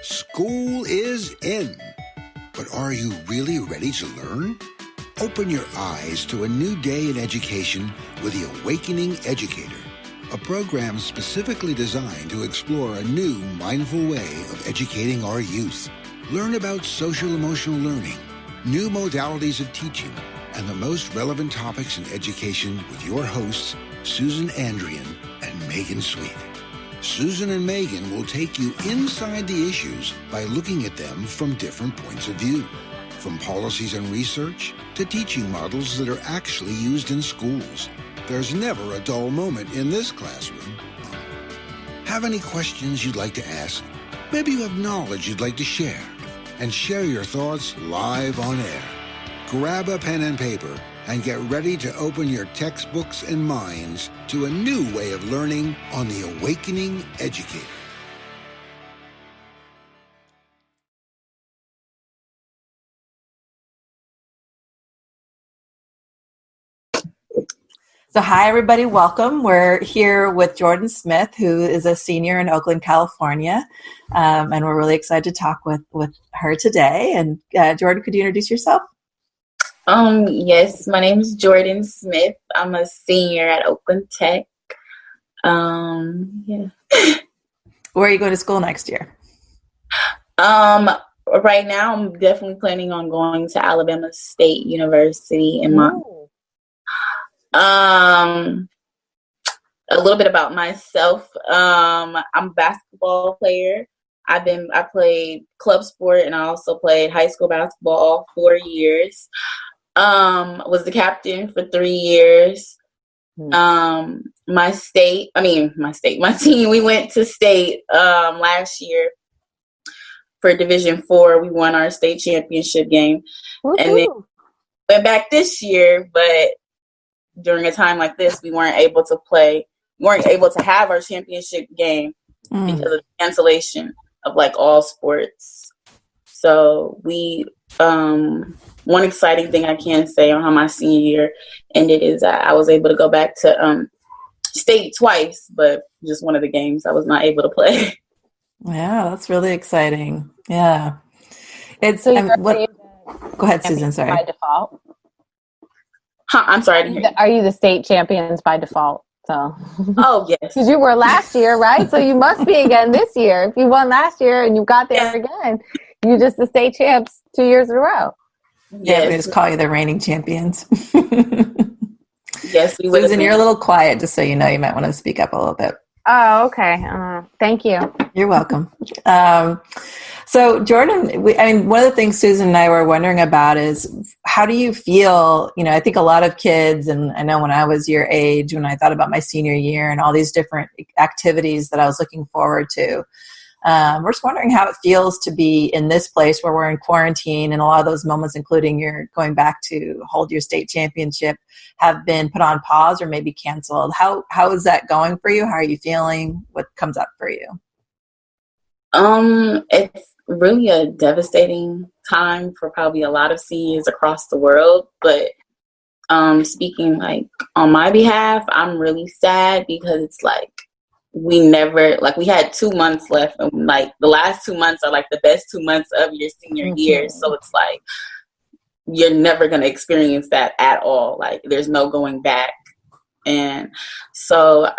School is in. But are you really ready to learn? Open your eyes to a new day in education with The Awakening Educator, a program specifically designed to explore a new, mindful way of educating our youth. Learn about social-emotional learning, new modalities of teaching, and the most relevant topics in education with your hosts, Susan Andrian and Megan Sweet. Susan and Megan will take you inside the issues by looking at them from different points of view, from policies and research to teaching models that are actually used in schools. There's never a dull moment in this classroom. Have any questions you'd like to ask? Maybe you have knowledge you'd like to share, and share your thoughts live on air. Grab a pen and paper and get ready to open your textbooks and minds to a new way of learning on The Awakening Educator. So hi, everybody. Welcome. We're here with Jordan Smith, who is a senior in Oakland, California. And we're really excited to talk with her today. And Jordan, could you introduce yourself? Yes, my name is Jordan Smith. I'm a senior at Oakland Tech. Yeah. Where are you going to school next year? Right now, I'm definitely planning on going to Alabama State University in a little bit about myself. I'm a basketball player. I played club sport and I also played high school basketball all 4 years. Was the captain for 3 years. My team, we went to state last year for Division IV. We won our state championship game. Woo-hoo. And then went back this year, but during a time like this, we weren't able to play. We weren't able to have our championship game because of the cancellation of like all sports. So we one exciting thing I can say on how my senior year ended is that I was able to go back to state twice, but just one of the games I was not able to play. Yeah, that's really exciting. Yeah. It's so go ahead, Susan, sorry. By default. I'm sorry, I didn't hear you. Are you the state champions by default? So. Oh, yes. Because you were last year, right? So you must be again this year. If you won last year and you got there again, you just the state champs 2 years in a row. Yeah, we just call you the reigning champions. Yes, Susan, you're a little quiet, just so you know. You might want to speak up a little bit. Oh, okay. Thank you. You're welcome. So, Jordan, one of the things Susan and I were wondering about is how do you feel? You know, I think a lot of kids, and I know when I was your age, when I thought about my senior year and all these different activities that I was looking forward to, we're just wondering how it feels to be in this place where we're in quarantine, and a lot of those moments, including your going back to hold your state championship, have been put on pause or maybe canceled. How is that going for you? How are you feeling? What comes up for you? It's really a devastating time for probably a lot of seniors across the world. But speaking like on my behalf, I'm really sad because it's like we had 2 months left, and like the last 2 months are like the best 2 months of your senior year. So it's like you're never going to experience that at all. Like there's no going back. And so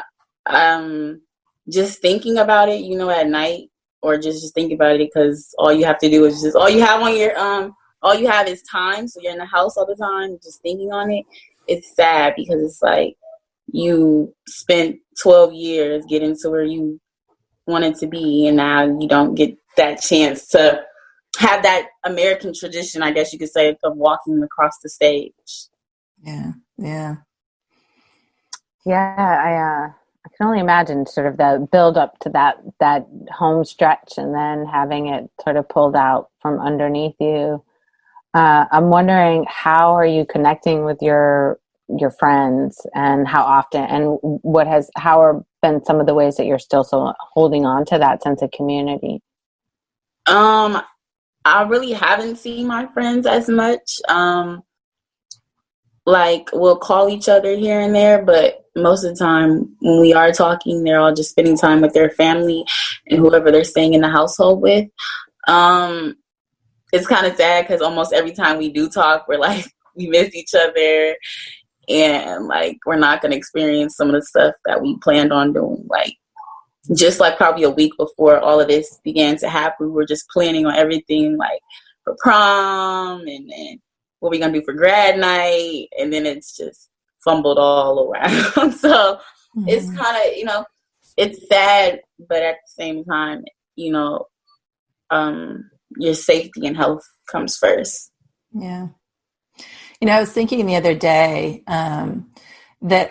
just thinking about it, at night, or just think about it, because all you have to do is all you have on your all you have is time. So you're in the house all the time, just thinking on it. It's sad because it's like you spent 12 years getting to where you wanted to be, and now you don't get that chance to have that American tradition, I guess you could say, of walking across the stage. Yeah. I can only imagine sort of the build up to that home stretch and then having it sort of pulled out from underneath you. I'm wondering, how are you connecting with your friends, and how often, and how have been some of the ways that you're still so holding on to that sense of community? I really haven't seen my friends as much. like we'll call each other here and there, but most of the time when we are talking, they're all just spending time with their family and whoever they're staying in the household with. It's kind of sad because almost every time we do talk, we're like, we miss each other, and like we're not going to experience some of the stuff that we planned on doing. Like just like probably a week before all of this began to happen, we were just planning on everything, like for prom and what we're going to do for grad night, and then it's just fumbled all around. So it's kind of, you know, it's sad, but at the same time, you know, your safety and health comes first. Yeah. You know, I was thinking the other day that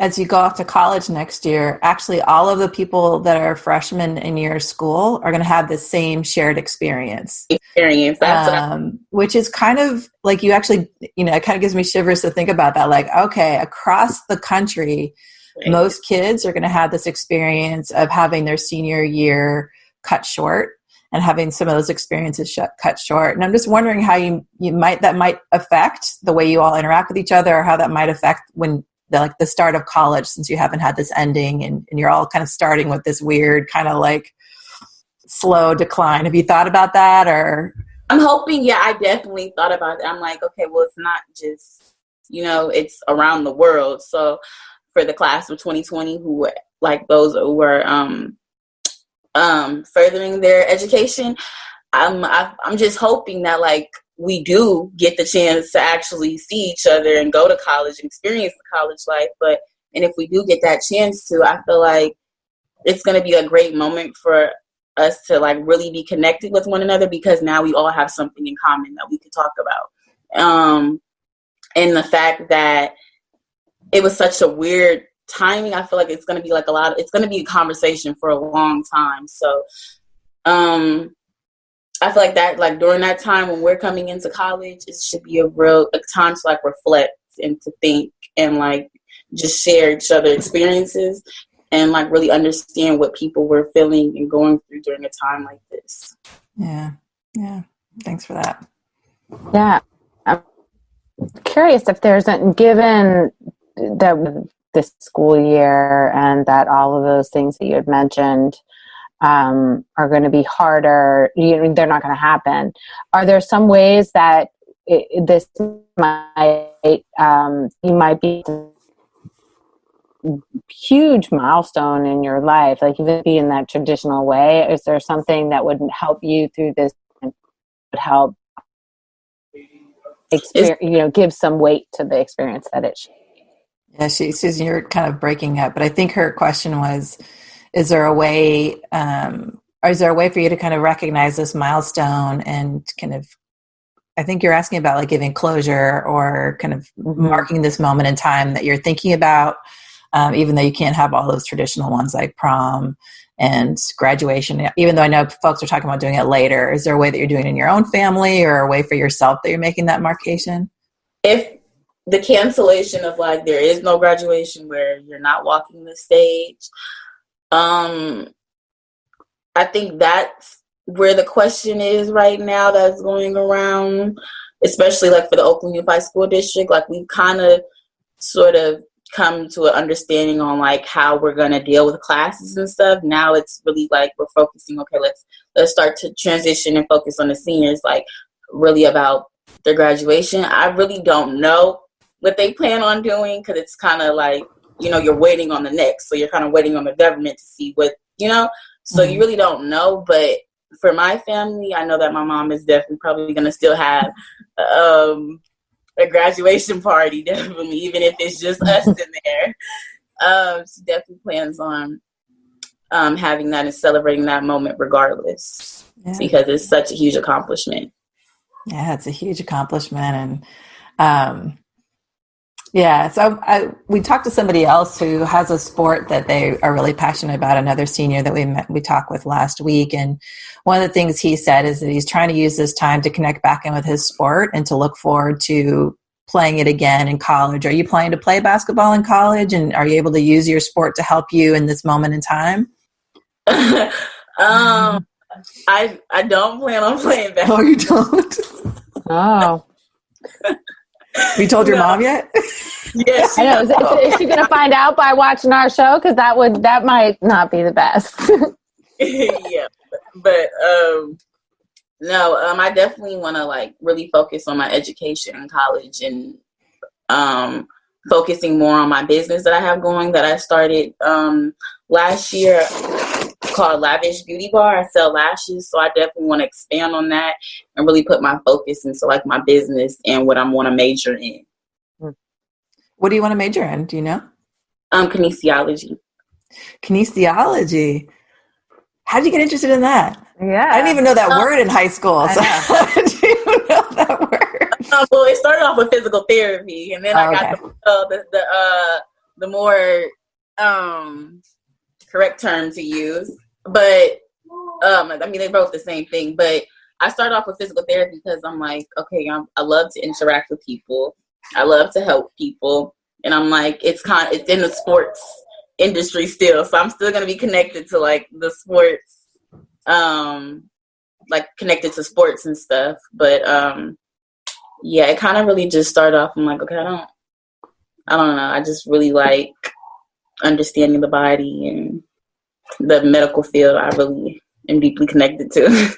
as you go off to college next year, actually all of the people that are freshmen in your school are going to have the same shared experience. Which is kind of like, you actually, you know, it kind of gives me shivers to think about that. Like, okay, across the country, right, most kids are going to have this experience of having their senior year cut short and having some of those experiences cut short. And I'm just wondering how that might affect the way you all interact with each other, or how that might affect when the start of college, since you haven't had this ending and you're all kind of starting with this weird kind of like slow decline. Have you thought about that? Or I'm hoping, yeah, I definitely thought about it. I'm like, okay, well, it's not just, you know, it's around the world. So for the class of 2020, who like those who were furthering their education, I'm just hoping that like we do get the chance to actually see each other and go to college and experience the college life. And if we do get that chance to, I feel like it's going to be a great moment for us to like really be connected with one another, because now we all have something in common that we could talk about. And the fact that it was such a weird timing, I feel like it's going to be like it's going to be a conversation for a long time. So, I feel like that, like during that time when we're coming into college, it should be a time to like reflect and to think and like just share each other experiences and like really understand what people were feeling and going through during a time like this. Yeah. Yeah. Thanks for that. Yeah. I'm curious if given that this school year and that all of those things that you had mentioned are going to be harder, they're not going to happen. Are there some ways that this might, you might be a huge milestone in your life, like even be in that traditional way? Is there something that would help you through this and would help give some weight to the experience that it should? Yeah, Susan, you're kind of breaking up, but I think her question was, is there a way for you to kind of recognize this milestone and kind of, I think you're asking about like giving closure or kind of marking this moment in time that you're thinking about, even though you can't have all those traditional ones like prom and graduation, even though I know folks are talking about doing it later. Is there a way that you're doing it in your own family, or a way for yourself that you're making that markation? If the cancellation of like there is no graduation, where you're not walking the stage, I think that's where the question is right now that's going around, especially like for the Oakland Unified School District. Like we've kind of sort of come to an understanding on like how we're going to deal with classes and stuff. Now it's really like we're focusing, okay, let's start to transition and focus on the seniors, like really about their graduation. I really don't know what they plan on doing, because it's kind of like, you're waiting on the next. So you're kind of waiting on the government to see what, so you really don't know. But for my family, I know that my mom is definitely probably going to still have a graduation party, definitely, even if it's just us in there. She definitely plans on having that and celebrating that moment regardless, because it's such a huge accomplishment. Yeah, it's a huge accomplishment. And so we talked to somebody else who has a sport that they are really passionate about, another senior that we talked with last week. And one of the things he said is that he's trying to use this time to connect back in with his sport and to look forward to playing it again in college. Are you planning to play basketball in college? And are you able to use your sport to help you in this moment in time? I don't plan on playing basketball. Oh, you don't? Oh. Have you told your mom yet? Yes. I know. Is she going to find out by watching our show? Because that might not be the best. Yeah, but no, I definitely want to like really focus on my education in college and focusing more on my business that I have going that I started last year called Lavish Beauty Bar. I sell lashes, so I definitely want to expand on that and really put my focus into like my business and what I want to major in. What do you want to major in? Do you know? Kinesiology. Kinesiology. How did you get interested in that? Yeah. I didn't even know that word in high school. So how did you know that word? Well, it started off with physical therapy, and then I got the more correct term to use. But I mean, they both the same thing. But I started off with physical therapy because I'm like, okay, I love to interact with people. I love to help people, and I'm like, it's in the sports industry still, so I'm still gonna be connected to like the sports, like connected to sports and stuff. But yeah, it kind of really just started off. I'm like, okay, I don't know. I just really like understanding the body and the medical field. I really am deeply connected to.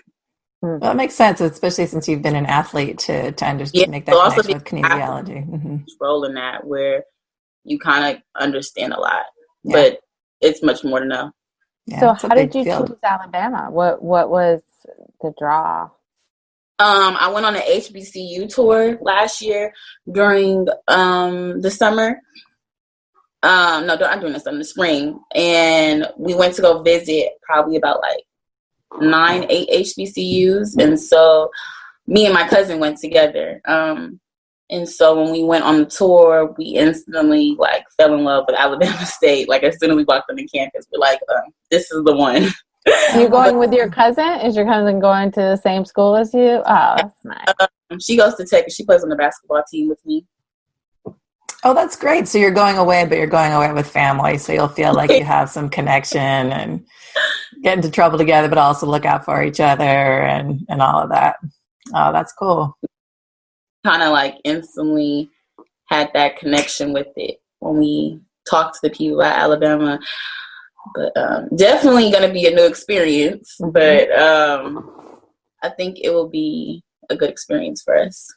Well, that makes sense, especially since you've been an athlete to understand, make that connection with kinesiology. Mm-hmm. Role in that where you kind of understand a lot, but it's much more to know. Yeah, so how did you choose Alabama? What was the draw? I went on an HBCU tour last year during the summer. No, I'm doing this in the spring, and we went to go visit probably about like 9-8 HBCUs, and so me and my cousin went together. And so when we went on the tour, we instantly like fell in love with Alabama State. Like as soon as we walked on the campus, we're like, this is the one. You going with your cousin? Is your cousin going to the same school as you? Oh, that's nice. She goes to Tech. She plays on the basketball team with me. Oh, that's great. So you're going away, but you're going away with family. So you'll feel like you have some connection and get into trouble together, but also look out for each other and all of that. Oh, that's cool. Kind of like instantly had that connection with it when we talked to the people at Alabama. But definitely going to be a new experience. But I think it will be a good experience for us.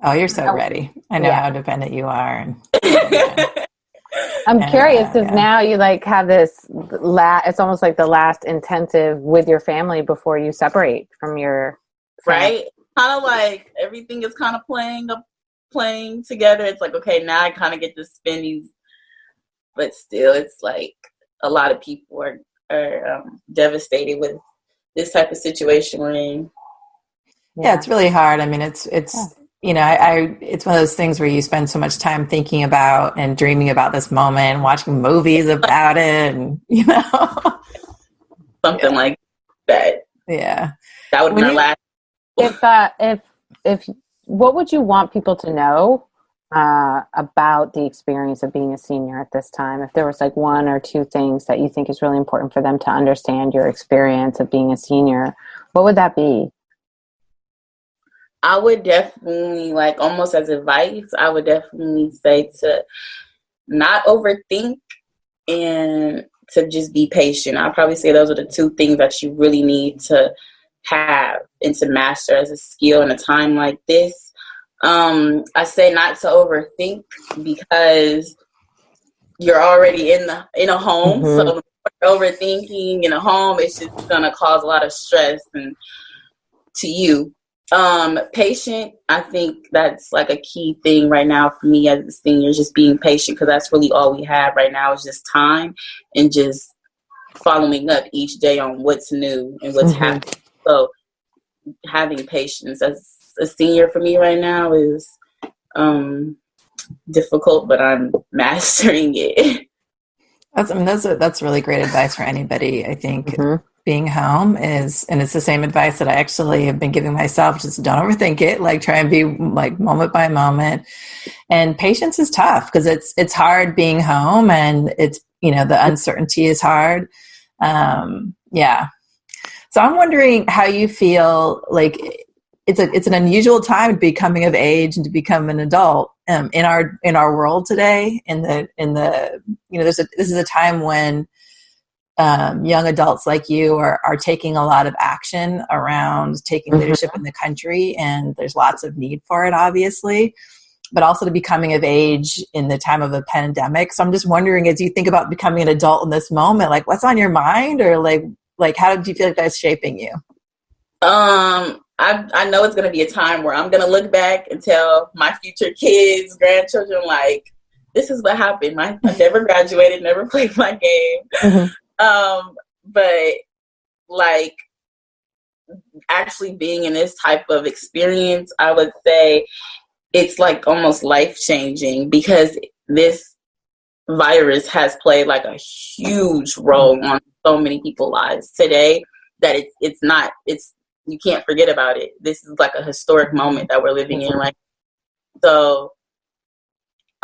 Oh, you're so ready. I know how dependent you are. I'm curious because now you like have this, it's almost like the last intensive with your family before you separate from your family. Right? Kind of like everything is kind of playing together. It's like, okay, now I kind of get to spend these, but still it's like a lot of people are devastated with this type of situation we're in. Yeah, it's really hard. I mean, it's you know, it's one of those things where you spend so much time thinking about and dreaming about this moment, watching movies about it, and you know, something like that. Yeah, that would be our last. If what would you want people to know about the experience of being a senior at this time? If there was like one or two things that you think is really important for them to understand your experience of being a senior, what would that be? I would definitely, like, almost as advice, I would definitely say to not overthink and to just be patient. I'd probably say those are the two things that you really need to have and to master as a skill in a time like this. I say not to overthink because you're already in a home. Mm-hmm. So overthinking in a home, it's just going to cause a lot of stress to you. Patient, I think that's like a key thing right now for me as a senior, just being patient, because that's really all we have right now is just time and just following up each day on what's new and what's happening. So having patience as a senior for me right now is difficult, but I'm mastering it. That's really great advice for anybody, I think. Mm-hmm. Being home is, and it's the same advice that I actually have been giving myself, just don't overthink it, like try and be like moment by moment. And patience is tough because it's hard being home, and it's, you know, the uncertainty is hard. Yeah. So I'm wondering how you feel, like, it's an unusual time to be coming of age and to become an adult in our world today. This is a time when young adults like you are taking a lot of action around taking leadership in the country, and there's lots of need for it, obviously, but also to be coming of age in the time of a pandemic. So I'm just wondering, as you think about becoming an adult in this moment, like what's on your mind, or like how do you feel like that's shaping you? I know it's going to be a time where I'm going to look back and tell my future kids, grandchildren, like, this is what happened. I never graduated, never played my game. But like actually being in this type of experience, I would say it's like almost life-changing, because this virus has played like a huge role on so many people's lives today that it's you can't forget about it. This is like a historic moment that we're living in right now. So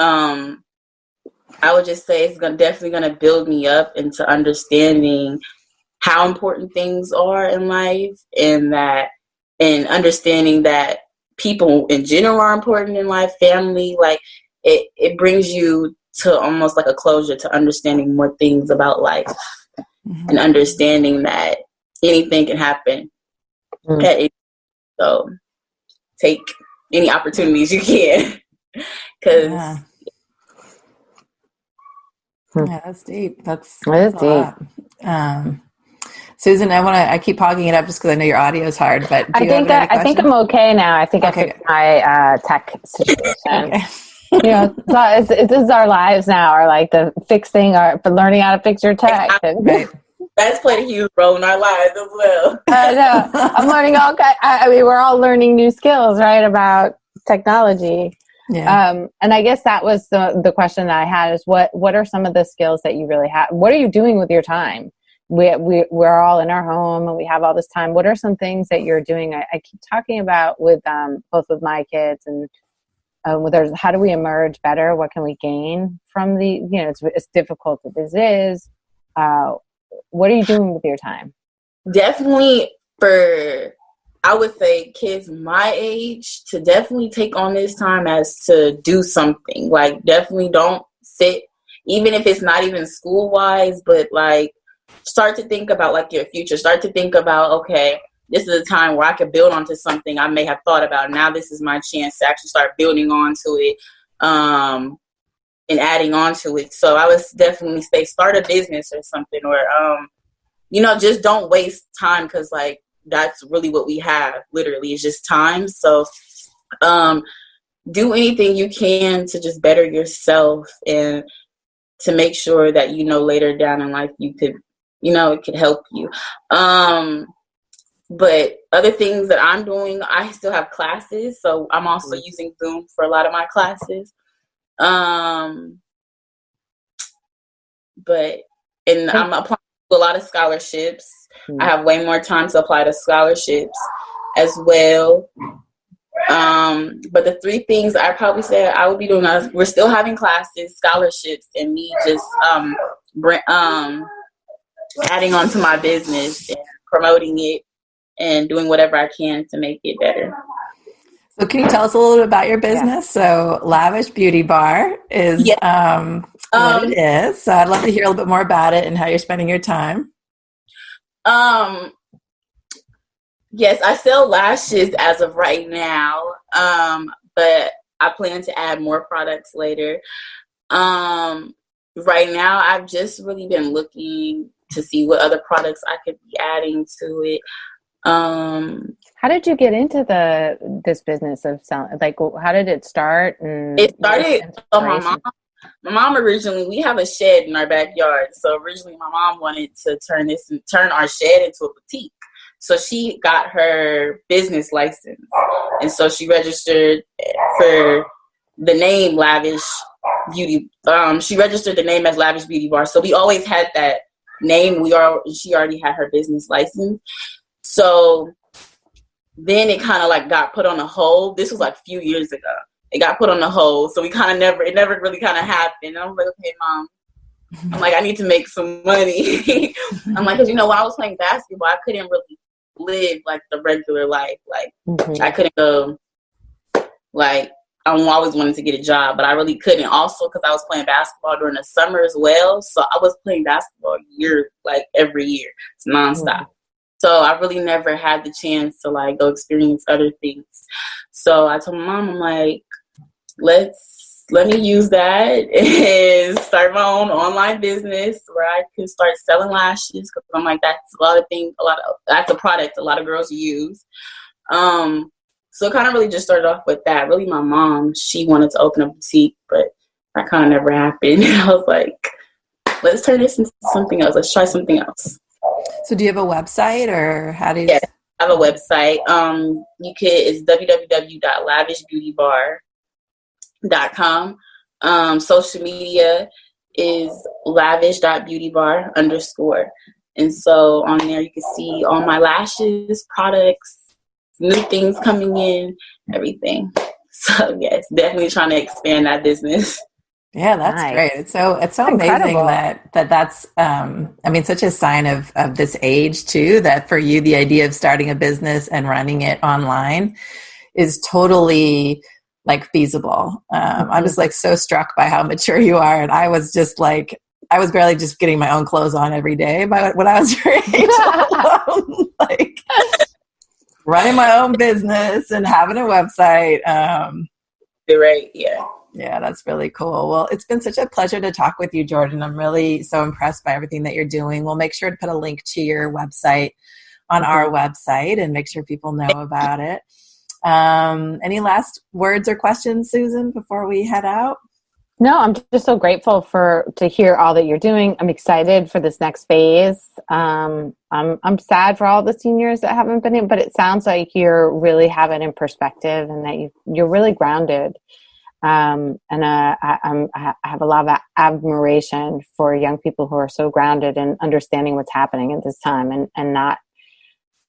I would just say it's definitely going to build me up into understanding how important things are in life, and understanding that people in general are important in life, family. Like it brings you to almost like a closure to understanding more things about life, and understanding that anything can happen. So take any opportunities you can, because yeah, that's deep. That's deep. Susan, I keep hogging it up just because I know your audio is hard, but I think I'm okay now. I think I fixed my tech situation. Okay. So this is our lives now, are like the fixing or learning how to fix your tech. Right. That's played a huge role in our lives as well. I know. I'm learning we're all learning new skills, right, about technology. Yeah. And I guess that was the question that I had, is what are some of the skills that you really have? What are you doing with your time? We're all in our home and we have all this time. What are some things that you're doing? I keep talking about with both with my kids and with others, how do we emerge better? What can we gain from the, it's difficult as this is. What are you doing with your time? Definitely I would say kids my age to definitely take on this time as to do something. Like definitely don't sit, even if it's not even school wise, but like start to think about like your future. Start to think about, okay, this is a time where I could build onto something I may have thought about. Now this is my chance to actually start building onto it and adding onto it. So I would definitely say start a business or something, or, just don't waste time, because like that's really what we have. Literally, it's just time. So do anything you can to just better yourself and to make sure that, later down in life you could, it could help you. But other things that I'm doing, I still have classes. So I'm also using Zoom for a lot of my classes. I'm applying to a lot of scholarships. I have way more time to apply to scholarships as well. But the three things I probably said I would be doing, we're still having classes, scholarships, and me just adding on to my business and promoting it and doing whatever I can to make it better. So can you tell us a little bit about your business? Yeah. So Lavish Beauty Bar is what it is. So I'd love to hear a little bit more about it and how you're spending your time. Yes, I sell lashes as of right now, but I plan to add more products later. Right now, I've just really been looking to see what other products I could be adding to it. How did you get into this business of selling? Like, how did it start? It started from my mom originally. We have a shed in our backyard, so originally my mom wanted to turn our shed into a boutique. So she got her business license, and so she registered for the name Lavish Beauty. She registered the name as Lavish Beauty Bar. So we always had that name. She already had her business license. So then it kind of like got put on a hold. This was like a few years ago. It got put on a hold. So it never really kind of happened. And I was like, okay, Mom. I'm like, I need to make some money. I'm like, because when I was playing basketball, I couldn't really live like the regular life. Like I couldn't go, like I always wanted to get a job, but I really couldn't. Also, because I was playing basketball during the summer as well, so I was playing basketball every year. It's nonstop. So I really never had the chance to like go experience other things. So I told my mom, I'm like, let me use that and start my own online business where I can start selling lashes, because I'm like, that's that's a product a lot of girls use. So it kind of really just started off with that. Really, my mom, she wanted to open a boutique, but that kind of never happened. I was like, let's turn this into something else. Let's try something else. So do you have a website, or how do you? Yes, I have a website. It's www.lavishbeautybar.com. Social media is lavish.beautybar_. And so on there you can see all my lashes, products, new things coming in, everything. So yes, definitely trying to expand that business. Yeah, that's great. It's so amazing that's such a sign of this age too, that for you the idea of starting a business and running it online is totally like feasible. I was like so struck by how mature you are, and I was just like, I was barely just getting my own clothes on every day when I was your age. Like running my own business and having a website. You're right. Yeah. Yeah, that's really cool. Well, it's been such a pleasure to talk with you, Jordan. I'm really so impressed by everything that you're doing. We'll make sure to put a link to your website on our website and make sure people know about it. Any last words or questions, Susan, before we head out? No, I'm just so grateful to hear all that you're doing. I'm excited for this next phase. I'm sad for all the seniors that haven't been in, but it sounds like you're really having it in perspective and that you're really grounded. I have a lot of admiration for young people who are so grounded and understanding what's happening at this time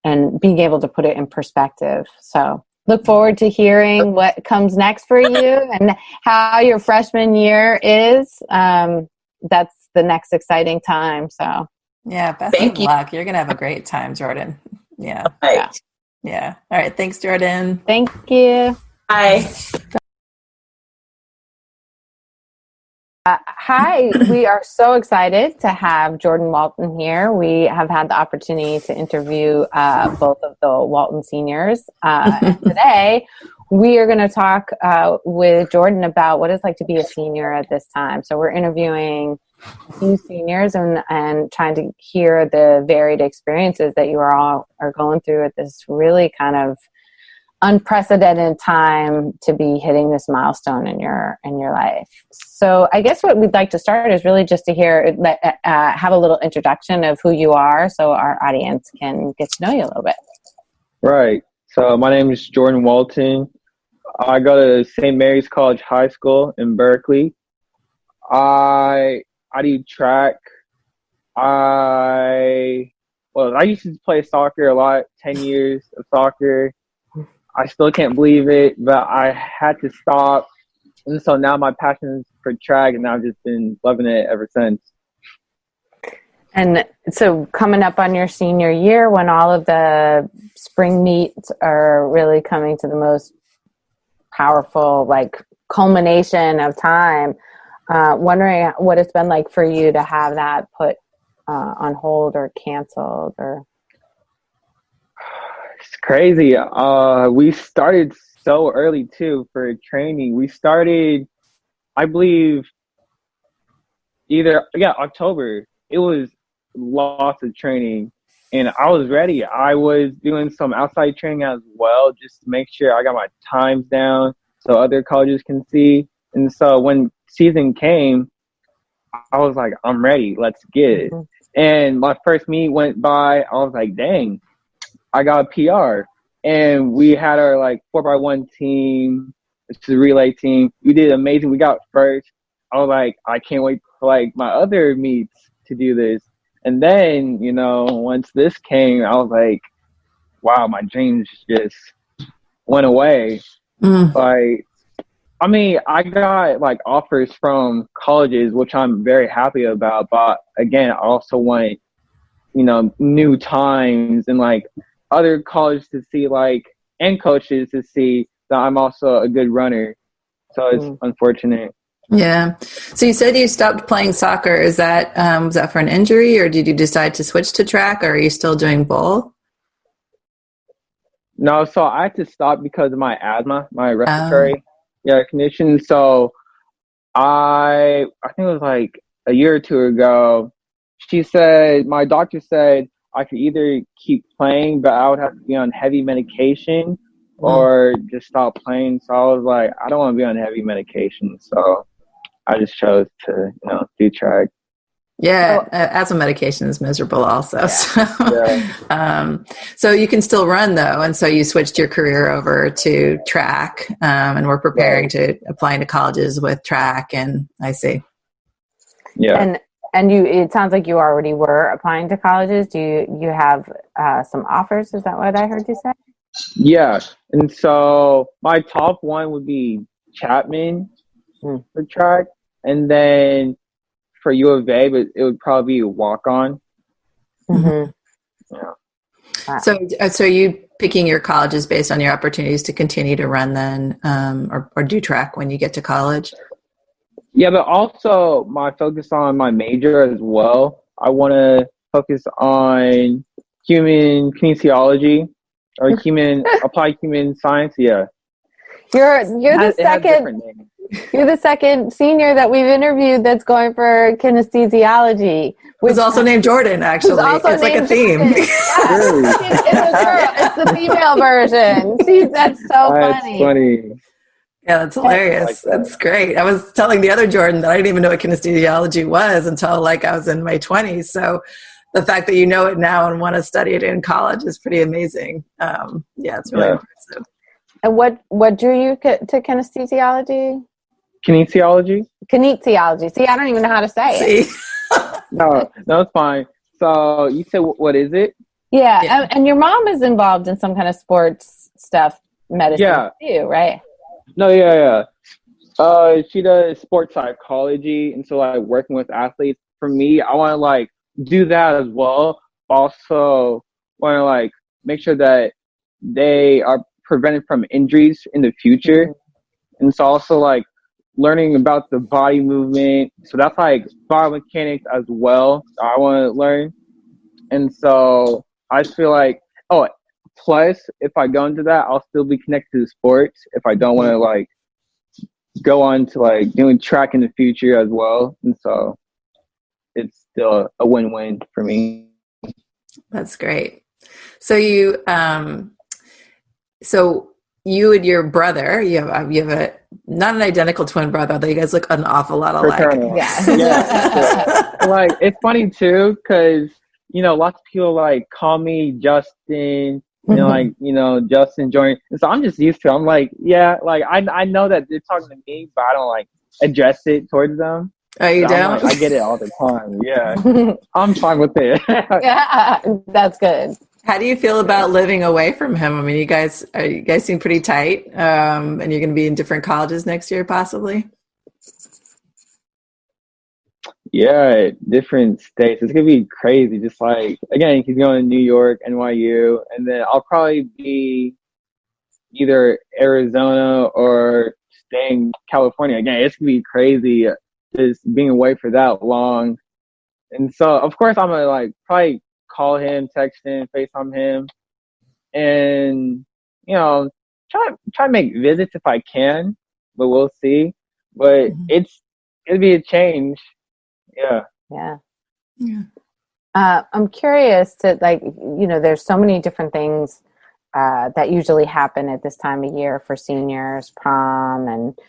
and being able to put it in perspective. So look forward to hearing what comes next for you and how your freshman year is. That's the next exciting time. So yeah, best of luck. You're going to have a great time, Jordan. Yeah. Right. Yeah. All right. Thanks, Jordan. Thank you. Bye. Hi, we are so excited to have Jordan Walton here. We have had the opportunity to interview both of the Walton seniors. And today, we are going to talk with Jordan about what it's like to be a senior at this time. So we're interviewing a few seniors and trying to hear the varied experiences that you all are going through at this really kind of unprecedented time to be hitting this milestone in your life. So I guess what we'd like to start is really just to have a little introduction of who you are so our audience can get to know you a little bit. Right. So my name is Jordan Walton. I go to St. Mary's College High School in Berkeley. I do track. I used to play soccer a lot, 10 years of soccer. I still can't believe it, but I had to stop. And so now my passion is for track, and I've just been loving it ever since. And so coming up on your senior year, when all of the spring meets are really coming to the most powerful, like, culmination of time, wondering what it's been like for you to have that put on hold or canceled or... It's crazy. We started so early too for training. We started, I believe, October. It was lots of training, and I was ready. I was doing some outside training as well, just to make sure I got my times down so other colleges can see. And so when season came, I was like, I'm ready. Let's get it. Mm-hmm. And my first meet went by. I was like, dang. I got a PR, and we had our 4x1 team, which is a relay team. We did amazing. We got first. I was like, I can't wait for my other meets to do this. And then, once this came, I was like, wow, my dreams just went away. I got offers from colleges, which I'm very happy about. But again, I also want, new times and other colleges to see like and coaches to see that I'm also a good runner. So it's unfortunate. Yeah. So you said you stopped playing soccer. Is that was that for an injury, or did you decide to switch to track, or are you still doing both? No, so I had to stop because of my asthma, my respiratory condition. So I think it was like a year or two ago. My doctor said I could either keep playing, but I would have to be on heavy medication, or just stop playing. So I was like, I don't want to be on heavy medication. So I just chose to, do track. Yeah, asthma medication is miserable also. Yeah. So you can still run though, and so you switched your career over to track, and we're preparing to apply to colleges with track. And I see. Yeah. And you, it sounds like you already were applying to colleges. Do you have some offers? Is that what I heard you say? Yeah, and so my top one would be Chapman for track, and then for U of A, but it would probably be a walk-on. Mm-hmm. Yeah. So you picking your colleges based on your opportunities to continue to run then, or do track when you get to college? Yeah, but also my focus on my major as well. I want to focus on human kinesiology or applied human science. Yeah. You're the second. You're the second senior that we've interviewed that's going for kinesiology. Who's also named Jordan, actually. It's like a theme. It's the female version. That's funny. Yeah, that's hilarious. That's great. I was telling the other Jordan that I didn't even know what kinesiology was until like I was in my 20s. So the fact that you know it now and want to study it in college is pretty amazing. It's really impressive. And what drew you to kinesiology? Kinesiology? Kinesiology. See, I don't even know how to say it. No, it's fine. So you said, what is it? Yeah. And your mom is involved in some kind of sports stuff, medicine too, right? No, yeah. She does sports psychology, and so like working with athletes. For me, I want to like do that as well. Also, want to like make sure that they are prevented from injuries in the future, and so also like learning about the body movement. So that's like biomechanics as well. I want to learn, and so I feel like plus, if I go into that, I'll still be connected to sports if I don't want to like go on to like doing track in the future as well. And so it's still a win-win for me. That's great. So you and your brother, you have a not an identical twin brother, though you guys look an awful lot alike. Yeah. Like it's funny too, because lots of people like call me Justin. Justin Jordan. And so I'm just used to it. I'm like, I know that they're talking to me, but I don't like address it towards them. Oh, you don't? I get it all the time. Yeah. I'm fine with it. Yeah, that's good. How do you feel about living away from him? I mean, you guys seem pretty tight, and you're going to be in different colleges next year, possibly? Yeah, different states. It's gonna be crazy. Just like again, he's going to New York, NYU, and then I'll probably be either Arizona or staying in California. Again, it's gonna be crazy just being away for that long. And so, of course, I'm gonna like probably call him, text him, FaceTime him, and try to make visits if I can. But we'll see. But it'll be a change. Yeah. I'm curious to there's so many different things that usually happen at this time of year for seniors, prom, and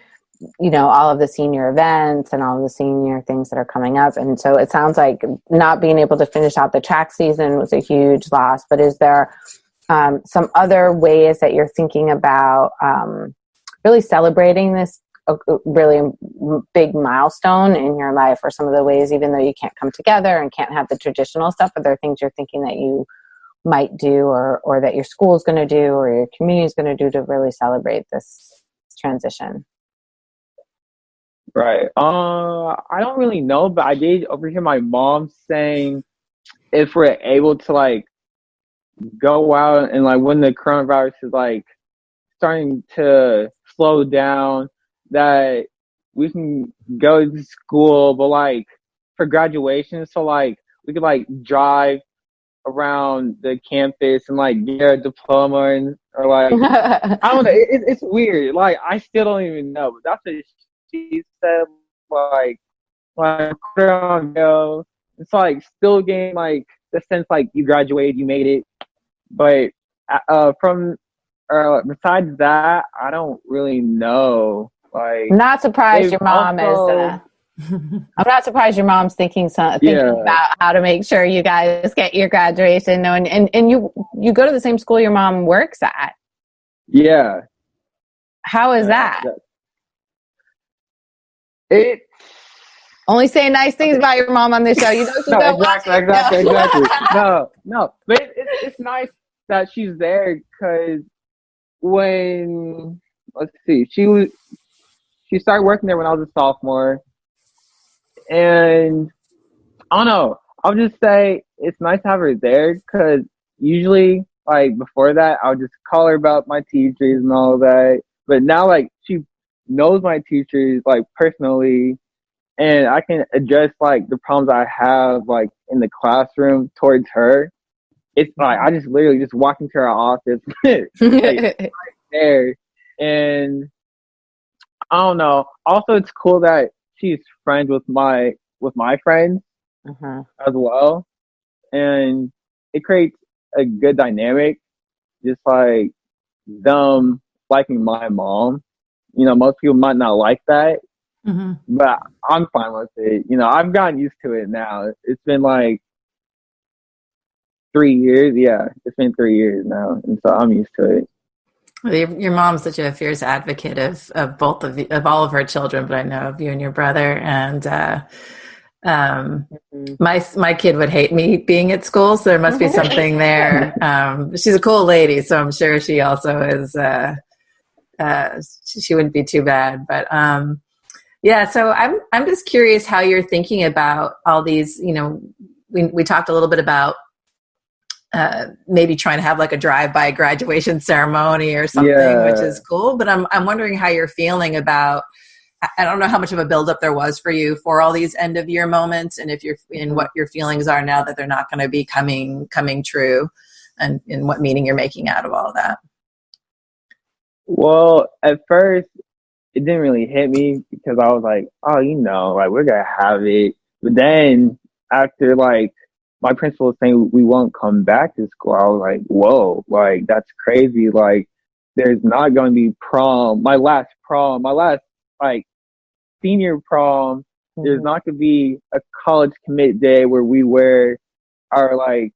all of the senior events and all of the senior things that are coming up. And so it sounds like not being able to finish out the track season was a huge loss. But is there some other ways that you're thinking about really celebrating this a really big milestone in your life, or some of the ways, even though you can't come together and can't have the traditional stuff, are there things you're thinking that you might do or that your school is going to do or your community is going to do to really celebrate this transition? Right. I don't really know, but I did overhear my mom saying if we're able to like go out and like when the coronavirus is like starting to slow down, that we can go to school, but like for graduation, so like we could like drive around the campus and like get a diploma and or like I don't know. It's weird. Like I still don't even know. But that's what she said. Like quarter on go. It's like still getting like the sense like you graduated, you made it. But from besides that, I don't really know. Like, not surprised your mom is. I'm not surprised your mom's thinking about how to make sure you guys get your graduation. And you go to the same school your mom works at. Yeah. How is that? It. Only say nice things about your mom on this show. You know she no, exactly. No. But it's nice that she's there because when let's see, she started working there when I was a sophomore, and I don't know. I'll just say it's nice to have her there because usually, like before that, I would just call her about my teachers and all of that. But now, like she knows my teachers like personally. And I can address like the problems I have like in the classroom towards her. It's like I just literally just walk into her office like, right there. And I don't know. Also it's cool that she's friends with my friends as well. And it creates a good dynamic. Just like them liking my mom. You know, most people might not like that. Mm-hmm. But I'm fine with it. You know, I've gotten used to it now. It's been like 3 years. Yeah, it's been 3 years now, and so I'm used to it. Your mom's such a fierce advocate of both of all of her children, but I know of you and your brother. And my kid would hate me being at school, so there must be something there. She's a cool lady, so I'm sure she also is. She wouldn't be too bad, but. Yeah, so I'm just curious how you're thinking about all these. You know, we talked a little bit about maybe trying to have like a drive-by graduation ceremony or something, which is cool. But I'm wondering how you're feeling about. I don't know how much of a buildup there was for you for all these end of year moments, and if you're in what your feelings are now that they're not going to be coming true, and in what meaning you're making out of all of that. Well, at first. It didn't really hit me because I was like, oh, you know, like we're going to have it. But then after like my principal was saying we won't come back to school, I was like, whoa, like that's crazy. Like there's not going to be prom, my last like senior prom. Mm-hmm. There's not going to be a college commit day where we wear our like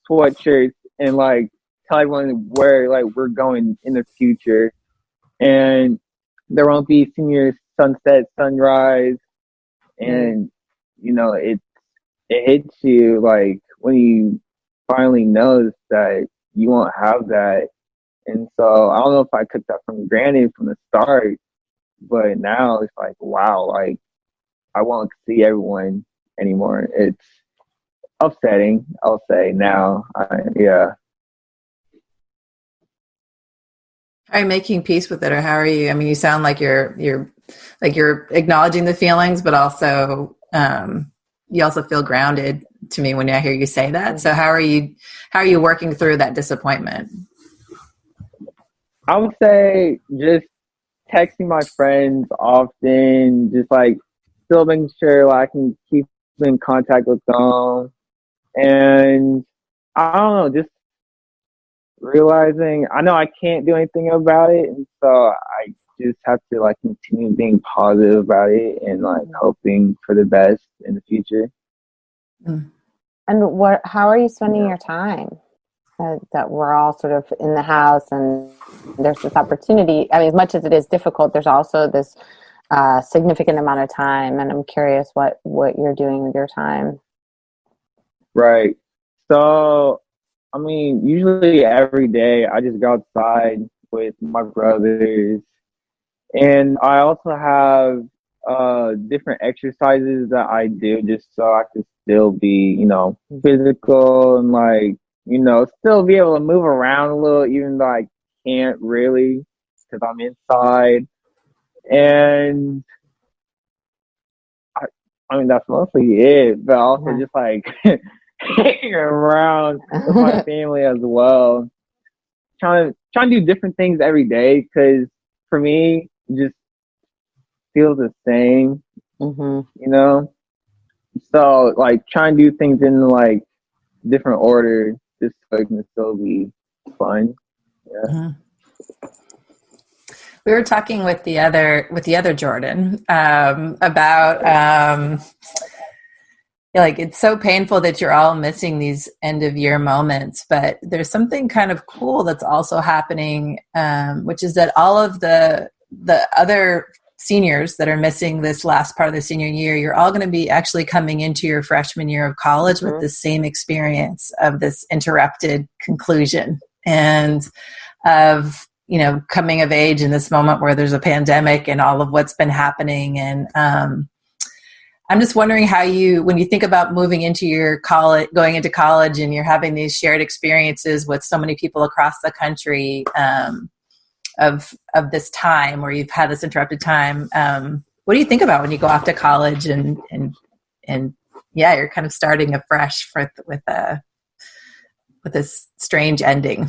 sweatshirts and like tell everyone where like we're going in the future. And there won't be senior sunset, sunrise, and you know it hits you like when you finally notice that you won't have that. And so I don't know if I took that for granted from the start, but now it's like wow, like I won't see everyone anymore. It's upsetting, I'll say now. Yeah. Are you making peace with it, or how are you? I mean, you sound like you're acknowledging the feelings, but also you also feel grounded to me when I hear you say that. So how are you working through that disappointment? I would say just texting my friends often, just like still making sure like, I can keep in contact with them, and I don't know, just realizing I know I can't do anything about it, and so I just have to like continue being positive about it and like hoping for the best in the future. And how are you spending your time? That we're all sort of in the house and there's this opportunity. I mean, as much as it is difficult, there's also this significant amount of time, and I'm curious what you're doing with your time. Right. So I mean, usually every day I just go outside with my brothers, and I also have different exercises that I do just so I can still be, you know, physical and like still be able to move around a little, even though I can't really because I'm inside. And I mean, that's mostly it, but also just like hanging around with my family as well. Trying to do different things every day because for me, it just feels the same, So like trying to do things in like different order just so it can still be fun. Yeah. Mm-hmm. We were talking with the other Jordan about like it's so painful that you're all missing these end of year moments, but there's something kind of cool that's also happening, which is that all of the other seniors that are missing this last part of the senior year, you're all going to be actually coming into your freshman year of college with the same experience of this interrupted conclusion and of coming of age in this moment where there's a pandemic and all of what's been happening. And I'm just wondering how when you think about moving into your college, going into college, and you're having these shared experiences with so many people across the country of this time where you've had this interrupted time. What do you think about when you go off to college and you're kind of starting afresh with this strange ending?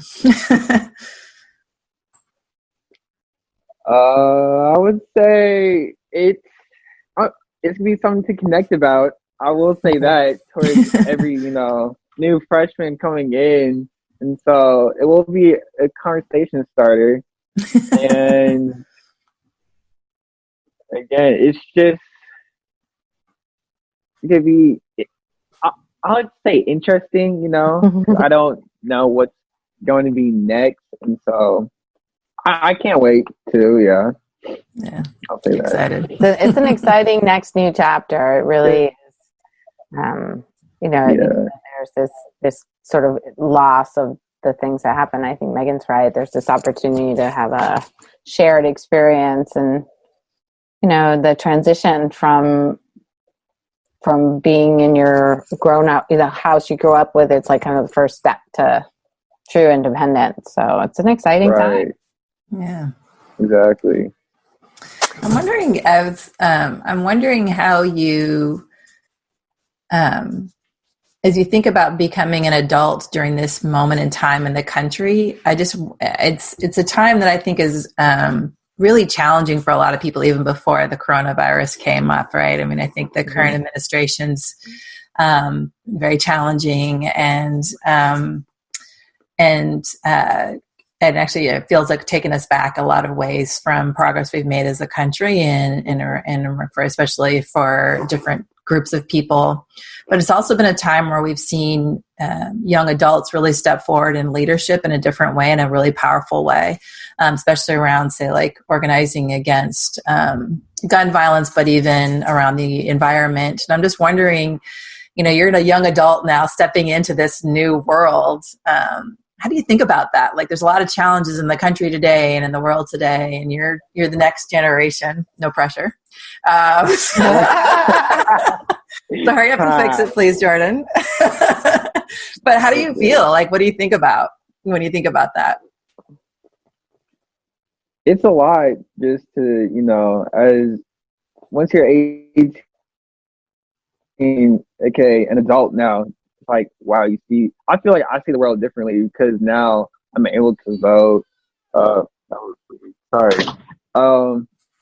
I would say it's gonna be something to connect about. I will say that towards every new freshman coming in, and so it will be a conversation starter. And again, it's just it could be. I would say interesting. I don't know what's going to be next, and so I can't wait to. Yeah. I'll say excited. That. It's an exciting next new chapter. It really is. There's this sort of loss of the things that happen. I think Megan's right. There's this opportunity to have a shared experience, and the transition from being in your grown up, the house you grew up with. It's like kind of the first step to true independence. So it's an exciting time. Yeah. Exactly. I'm wondering how you, as you think about becoming an adult during this moment in time in the country, it's a time that I think is really challenging for a lot of people, even before the coronavirus came up, right? I mean, I think the current administration's very challenging and actually, it feels like taking us back a lot of ways from progress we've made as a country, and for especially for different groups of people. But it's also been a time where we've seen young adults really step forward in leadership in a different way, in a really powerful way, especially around, say, like organizing against gun violence, but even around the environment. And I'm just wondering, you're a young adult now stepping into this new world. How do you think about that? Like, there's a lot of challenges in the country today and in the world today, and you're the next generation. No pressure. So hurry up and fix it, please, Jordan. But how do you feel? Like, what do you think about when you think about that? It's a lot just to, as once you're 18, okay, an adult now, like, wow, I feel like I see the world differently because now I'm able to vote. I'm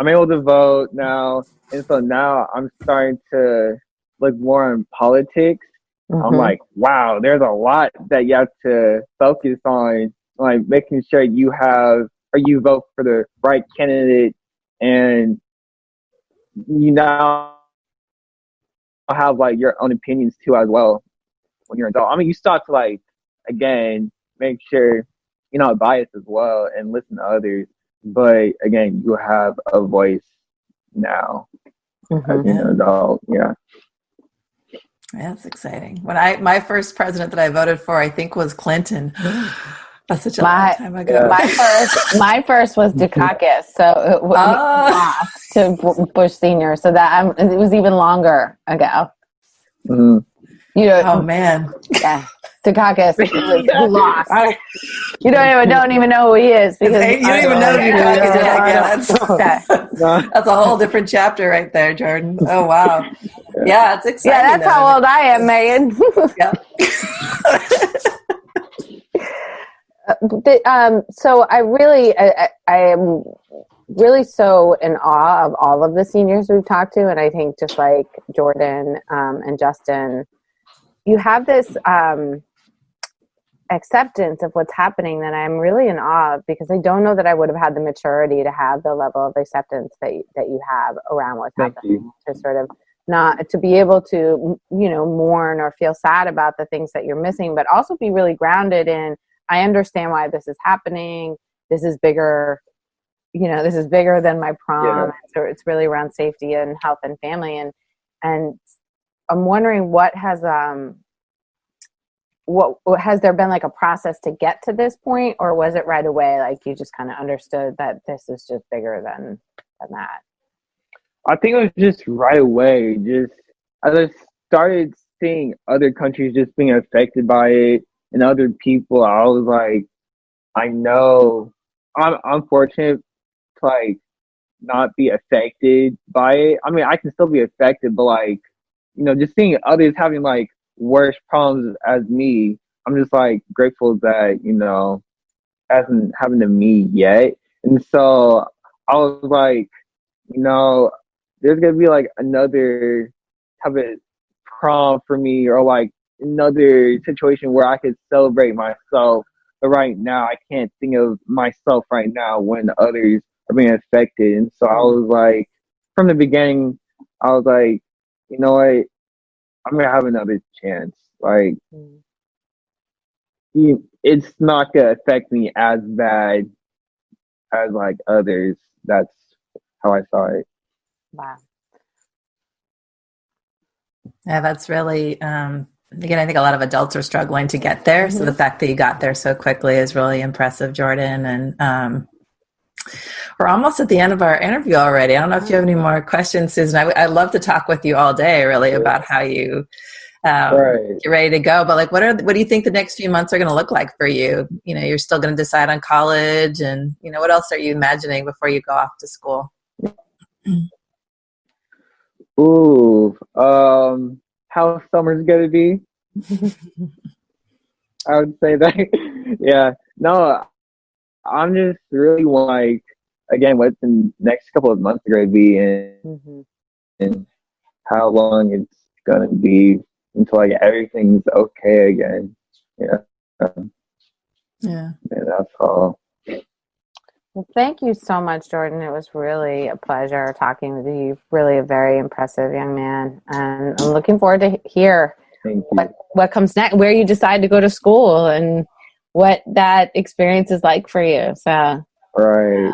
able to vote now, and so now I'm starting to look more on politics. I'm like, wow, there's a lot that you have to focus on, like making sure you vote for the right candidate, and you now have like your own opinions too as well. When you're an adult, I mean, you start to like, again, make sure you're not biased as well and listen to others. But again, you have a voice now as an adult. Yeah. Yeah, that's exciting. When my first president that I voted for, I think, was Clinton. That's such a long time ago. My first was Dukakis, so it lost to Bush Senior. So that it was even longer ago. Mm-hmm. Oh man. Yeah. Dukakis was lost. You don't even know who he is because you don't even know Dukakis. That's a whole different chapter right there, Jordan. Oh wow, yeah, it's exciting. Yeah, that's how old I am, Megan. So I am really so in awe of all of the seniors we've talked to, and I think just like Jordan and Justin, you have this acceptance of what's happening that I'm really in awe of, because I don't know that I would have had the maturity to have the level of acceptance that you have around what's happening, to sort of not to be able to, mourn or feel sad about the things that you're missing, but also be really grounded in, I understand why this is happening. This is bigger, this is bigger than my prom. So it's really around safety and health and family. And I'm wondering what has there been like a process to get to this point, or was it right away? Like you just kind of understood that this is just bigger than that. I think it was just right away. Just as I started seeing other countries just being affected by it and other people, I was like, I know I'm fortunate to like not be affected by it. I mean, I can still be affected, but like, just seeing others having like worse problems as me, I'm just like grateful that, hasn't happened to me yet. And so I was like, there's gonna be like another type of prom for me, or like another situation where I could celebrate myself. But right now, I can't think of myself right now when others are being affected. And so I was like, from the beginning, I was like, you know what? I'm gonna have another chance. Like, it's not gonna affect me as bad as like others. That's how I saw it. Wow. Yeah, that's really, again, I think a lot of adults are struggling to get there. Mm-hmm. So the fact that you got there so quickly is really impressive, Jordan. And we're almost at the end of our interview already. I don't know if you have any more questions, Susan. I'd love to talk with you all day, really, about how you get ready to go. But like, what do you think the next few months are going to look like for you? You're still going to decide on college, and what else are you imagining before you go off to school? Ooh, how summer's gonna be? I would say that. Yeah, no, I'm just really like, again, what the next couple of months are gonna be, and how long it's gonna be until like everything's okay again. Yeah, that's all. Well, thank you so much, Jordan. It was really a pleasure talking with you. You're really a very impressive young man. And I'm looking forward to hear what comes next, where you decide to go to school, and what that experience is like for you. So, right.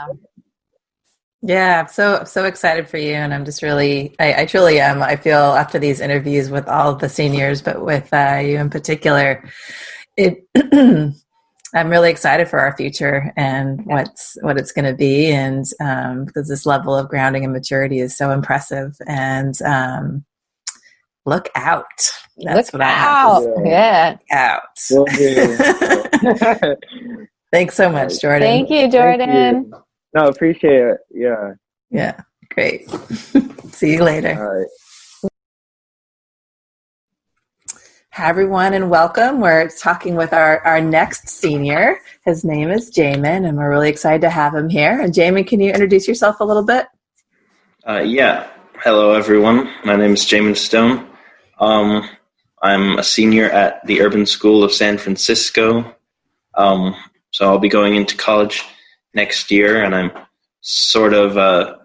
Yeah, I'm so excited for you. And I'm just really, I truly am. I feel after these interviews with all the seniors, but with you in particular, I'm really excited for our future and what it's going to be, and because this level of grounding and maturity is so impressive. And look out! That's what I have to say. Yeah, out. Thanks so much, Jordan. Thank you, Jordan. Thank you. No, appreciate it. Yeah. Yeah. Great. See you later. All right. Hi, everyone, and welcome. We're talking with our next senior. His name is Jamin, and we're really excited to have him here. And Jamin, can you introduce yourself a little bit? Yeah. Hello, everyone. My name is Jamin Stone. I'm a senior at the Urban School of San Francisco. So I'll be going into college next year, and I'm sort of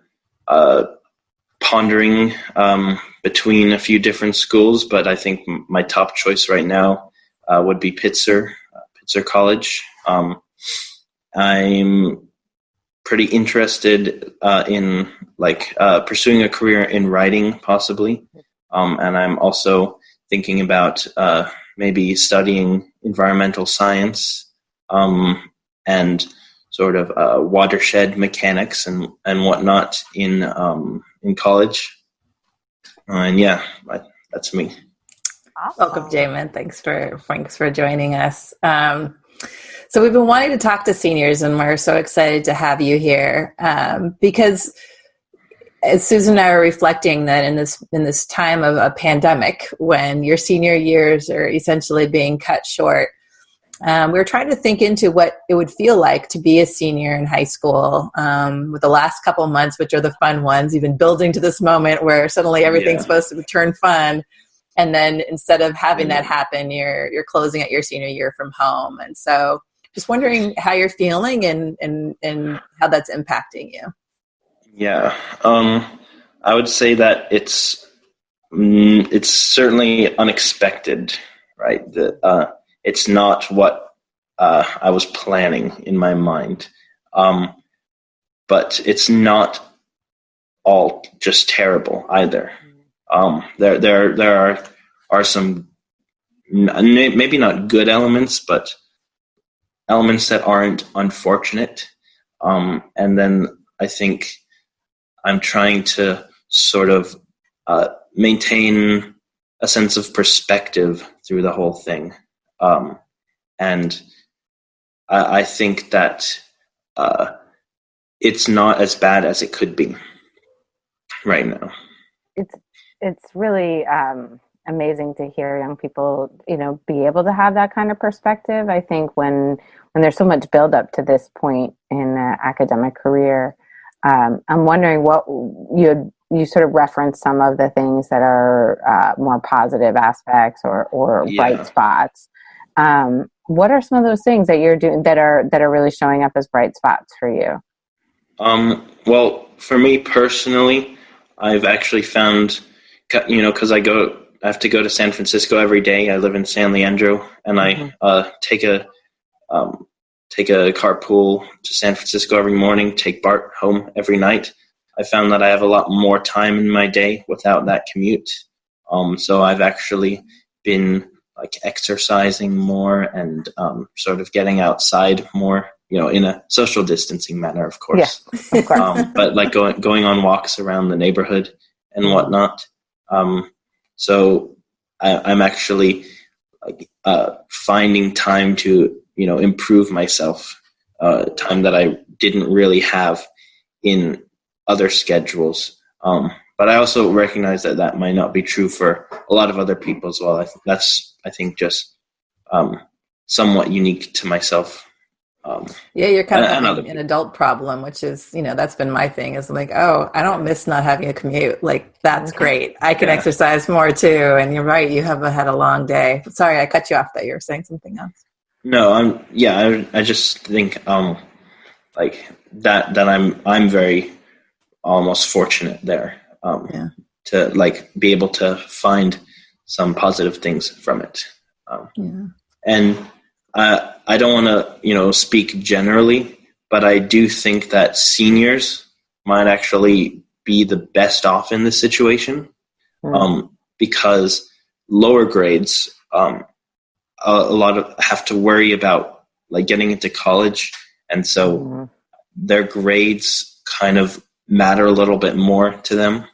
pondering between a few different schools, but I think my top choice right now would be Pitzer College. I'm pretty interested in pursuing a career in writing, possibly, and I'm also thinking about maybe studying environmental science and sort of watershed mechanics and whatnot in college. And yeah, that's me. Awesome. Welcome, Jamin. Thanks for joining us. So we've been wanting to talk to seniors, and we're so excited to have you here because, as Susan and I were reflecting, that in this time of a pandemic, when your senior years are essentially being cut short, we were trying to think into what it would feel like to be a senior in high school with the last couple of months, which are the fun ones, even building to this moment where suddenly everything's supposed to turn fun. And then instead of having that happen, you're closing out your senior year from home. And so just wondering how you're feeling and how that's impacting you. Yeah. I would say that it's certainly unexpected, right? It's not what I was planning in my mind. But it's not all just terrible either. There are some maybe not good elements, but elements that aren't unfortunate. And then I think I'm trying to sort of maintain a sense of perspective through the whole thing. And I think that it's not as bad as it could be right now. It's really amazing to hear young people, be able to have that kind of perspective. I think when there's so much buildup to this point in an academic career, I'm wondering what you sort of referenced some of the things that are more positive aspects or bright spots. What are some of those things that you're doing that are really showing up as bright spots for you? Well, for me personally, I've actually found, because I have to go to San Francisco every day. I live in San Leandro, and I take a carpool to San Francisco every morning, take Bart home every night. I found that I have a lot more time in my day without that commute. So I've actually been exercising more and sort of getting outside more, in a social distancing manner, of course. Yeah, of course. But going on walks around the neighborhood and whatnot. So I'm actually finding time to, improve myself, time that I didn't really have in other schedules. But I also recognize that might not be true for a lot of other people as well. I think that's just somewhat unique to myself. You're kind of having an adult problem, which is, that's been my thing, is like, oh, I don't miss not having a commute. That's great. I can exercise more too. And you're right, you have had a long day. Sorry, I cut you off that you were saying something else. No, I just think that I'm very almost fortunate there to be able to find some positive things from it. And I don't want to, speak generally, but I do think that seniors might actually be the best off in this situation, because lower grades, a lot of have to worry about getting into college, and so their grades kind of matter a little bit more to them,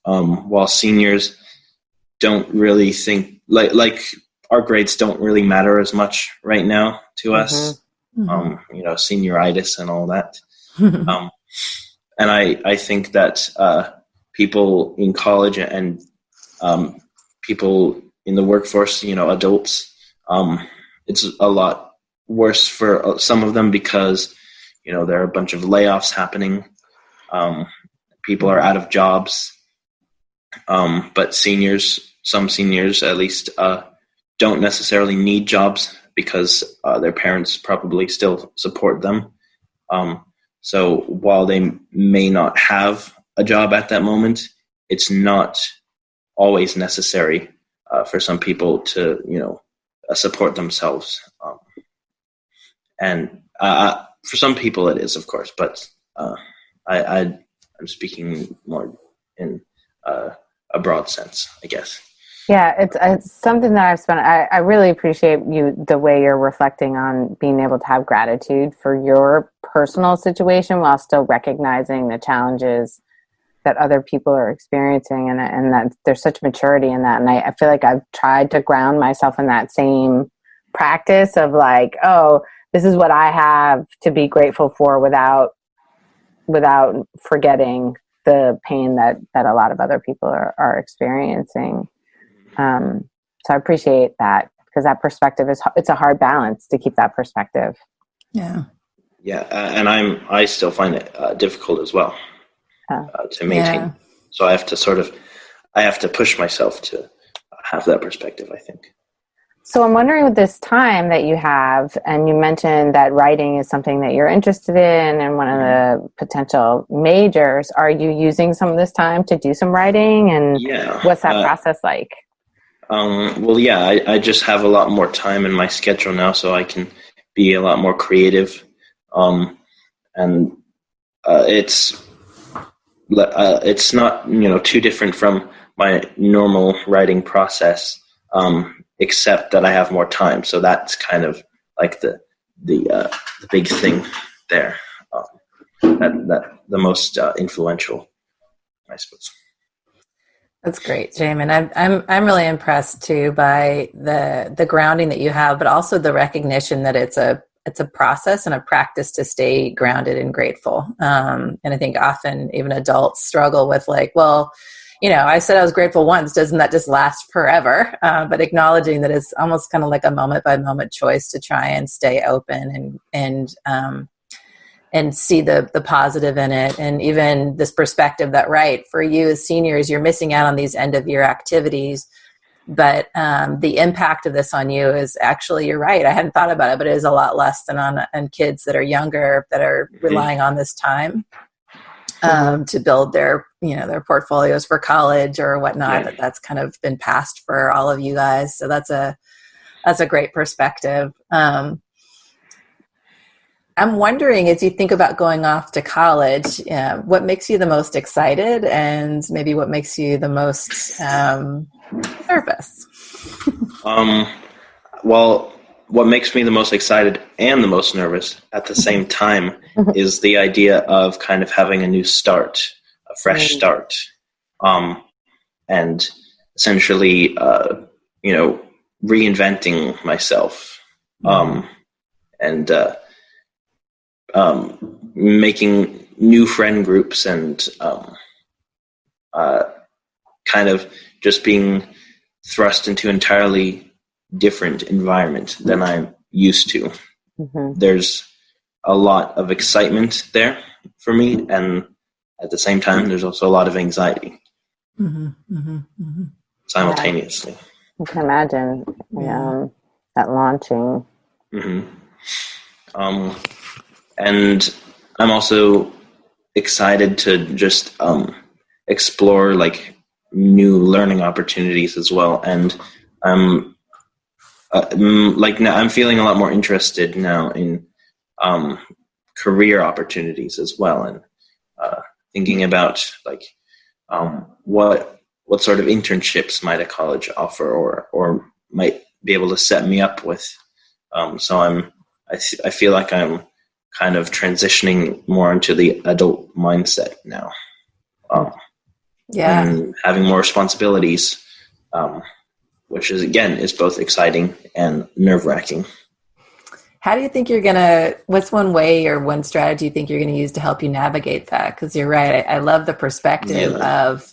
while seniors don't really think our grades don't really matter as much right now to us, senioritis and all that. And I think that people in college and people in the workforce, adults, it's a lot worse for some of them because, there are a bunch of layoffs happening. People are out of jobs. But some seniors at least, don't necessarily need jobs because their parents probably still support them. So while they may not have a job at that moment, it's not always necessary for some people to, support themselves. And for some people it is, of course, but I'm speaking more in a broad sense, I guess. Yeah, it's something that I've spent. I really appreciate the way you're reflecting on being able to have gratitude for your personal situation while still recognizing the challenges that other people are experiencing, and that there's such maturity in that. And I feel like I've tried to ground myself in that same practice of like, oh, this is what I have to be grateful for without forgetting the pain that a lot of other people are experiencing. So I appreciate that, because that perspective it's a hard balance to keep that perspective. Yeah. Yeah. And I still find it difficult as well to maintain. Yeah. So I have to push myself to have that perspective, I think. So I'm wondering, with this time that you have, and you mentioned that writing is something that you're interested in and one of the potential majors, are you using some of this time to do some writing? And what's that process like? Well, yeah, I just have a lot more time in my schedule now, so I can be a lot more creative. And it's not, too different from my normal writing process. Except that I have more time, so that's kind of like the big thing there. That the most influential, I suppose. That's great, Jamin. I'm really impressed too by the grounding that you have, but also the recognition that it's a process and a practice to stay grounded and grateful. And I think often even adults struggle with like, well, I said I was grateful once. Doesn't that just last forever? But acknowledging that it's almost kind of like a moment by moment choice to try and stay open and see the positive in it. And even this perspective that, right, for you as seniors, you're missing out on these end of year activities. But the impact of this on you is actually, you're right. I hadn't thought about it, but it is a lot less than on kids that are younger, that are relying on this time to build their portfolios for college or whatnot. Yeah. That's kind of been passed for all of you guys. So that's a great perspective. I'm wondering, as you think about going off to college, what makes you the most excited, and maybe what makes you the most nervous? Well, what makes me the most excited and the most nervous at the same time is the idea of kind of having a new start, a fresh start, and essentially, reinventing myself, and making new friend groups, and kind of just being thrust into entirely different environment than I'm used to. There's a lot of excitement there for me, and at the same time there's also a lot of anxiety simultaneously. I can imagine that launching. And I'm also excited to just explore like new learning opportunities as well, and now I'm feeling a lot more interested now in career opportunities as well, and thinking about like what sort of internships might a college offer or might be able to set me up with. So I feel like I'm kind of transitioning more into the adult mindset now. And having more responsibilities, which is both exciting and nerve-wracking. How do you think what's one way or one strategy you think you're going to use to help you navigate that? Because you're right. I love the perspective of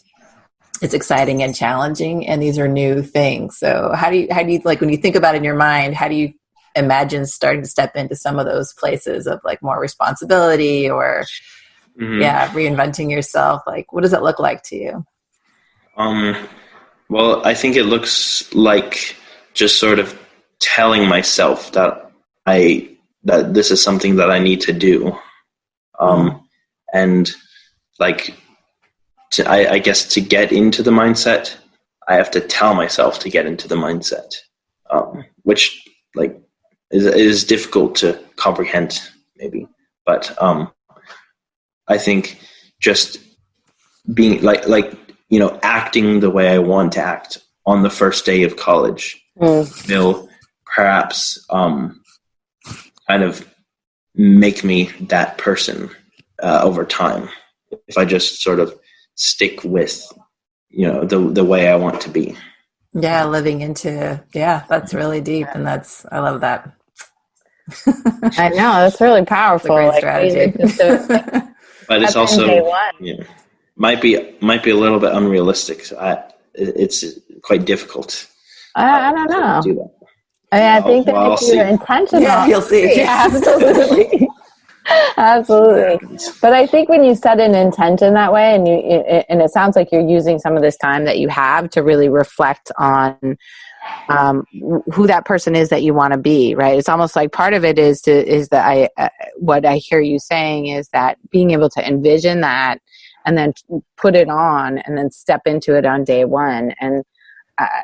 it's exciting and challenging, and these are new things. So how do you like, when you think about it in your mind, how do you imagine starting to step into some of those places of like more responsibility or reinventing yourself? Like, what does it look like to you? Well, I think it looks like just sort of telling myself that this is something that I need to do. And like, I guess to get into the mindset, I have to tell myself to get into the mindset, which like is difficult to comprehend maybe. But I think just being like acting the way I want to act on the first day of college will perhaps kind of make me that person over time. If I just sort of stick with, the way I want to be. Yeah, living into, that's really deep, and I love that. I know, that's really powerful. It's a great strategy. But it's also might be a little bit unrealistic. So it's quite difficult. I don't know. To do that. I think that if you're intentional, you'll see. Yeah, absolutely. Absolutely. But I think when you set an intention that way, and it sounds like you're using some of this time that you have to really reflect on who that person is that you want to be, right? It's almost like part of it is that what I hear you saying is that being able to envision that and then put it on and then step into it on day one. And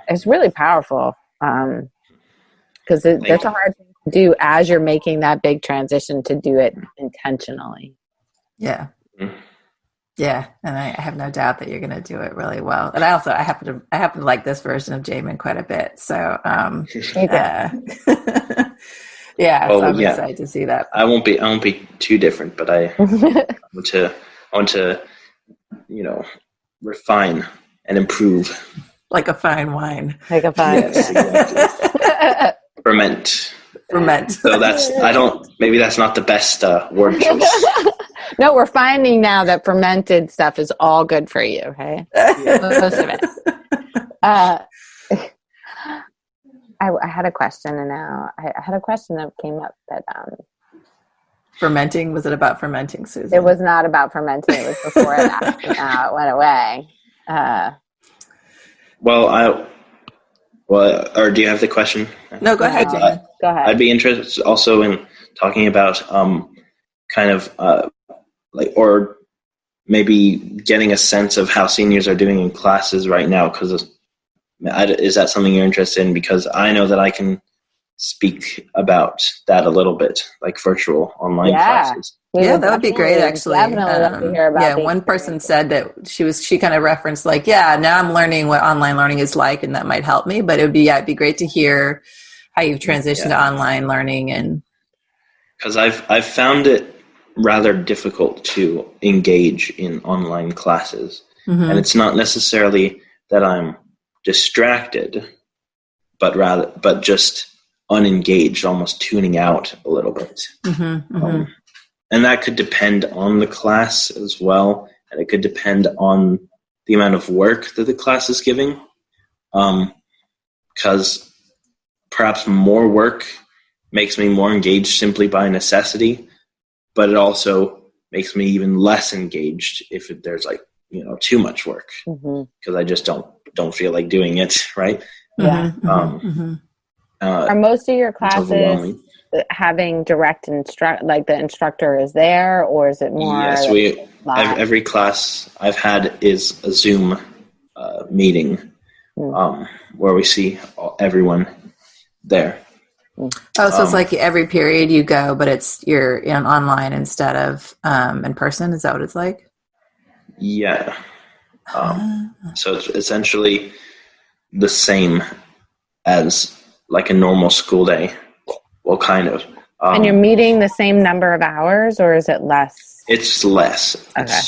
it's really powerful because that's a hard thing to do as you're making that big transition, to do it intentionally. Yeah. Yeah. And I have no doubt that you're going to do it really well. And I happen to like this version of Jamin quite a bit. So, I'm excited to see that. I won't be too different, but I want to, refine and improve. Like a fine wine. Like a fine. Yes, exactly. Ferment. So maybe that's not the best word choice. No, we're finding now that fermented stuff is all good for you, right? Most of it. I had a question, and now I had a question that came up that fermenting. Was it about fermenting, Susan? It was not about fermenting. It was before that. Now it went away. Or do you have the question? No, go ahead, Jamin. Go ahead. I'd be interested also in talking about or maybe getting a sense of how seniors are doing in classes right now, because is that something you're interested in? Because I know that I can speak about that a little bit, like virtual online classes. Yeah, that would be great, actually. Definitely love to hear about one person said that she kind of referenced like, now I'm learning what online learning is like, and that might help me. But it'd be great to hear how you've transitioned to online learning. And because I've found it rather difficult to engage in online classes, and it's not necessarily that I'm distracted, but just unengaged, almost tuning out a little bit. And that could depend on the class as well, and it could depend on the amount of work that the class is giving, because perhaps more work makes me more engaged simply by necessity, but it also makes me even less engaged if there's too much work, because I just don't feel like doing it, right? Yeah. Are most of your classes having direct like the instructor is there, or is it more? Yes, every class I've had is a Zoom meeting where we see everyone there. So it's like every period you go, but you're online instead of in person. Is that what it's like? Yeah. So it's essentially the same as like a normal school day. Well, kind of. And you're meeting the same number of hours, or is it less? It's less. Okay.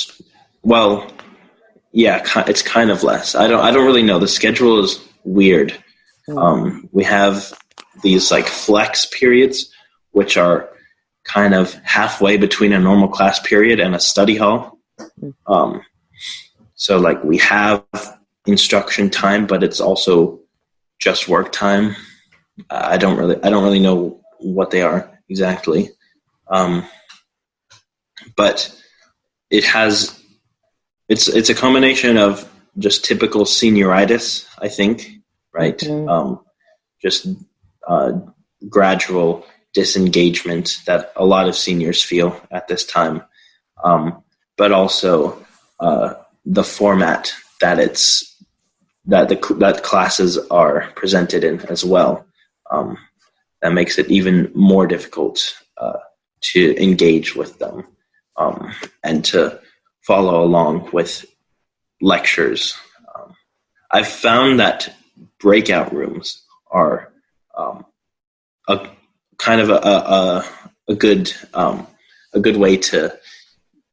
It's kind of less. I don't really know. The schedule is weird. We have these like flex periods, which are kind of halfway between a normal class period and a study hall. So like we have instruction time, but it's also just work time. I don't really know what they are exactly. But it's a combination of just typical senioritis, I think, right? Just gradual disengagement that a lot of seniors feel at this time, but also the format that classes are presented in as well. That makes it even more difficult to engage with them and to follow along with lectures. I've found that breakout rooms are a kind of a good way to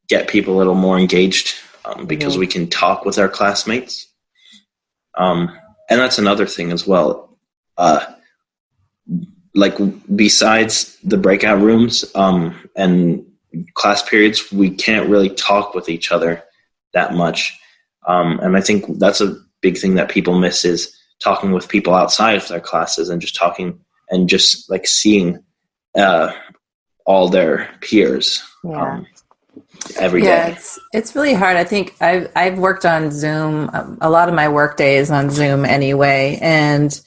get people a little more engaged because we can talk with our classmates. And that's another thing as well. Like besides the breakout rooms and class periods, we can't really talk with each other that much. And I think that's a big thing that people miss is talking with people outside of their classes and just talking and just like seeing all their peers every day. It's really hard. I think I've worked on Zoom. A lot of my work day is on Zoom anyway, and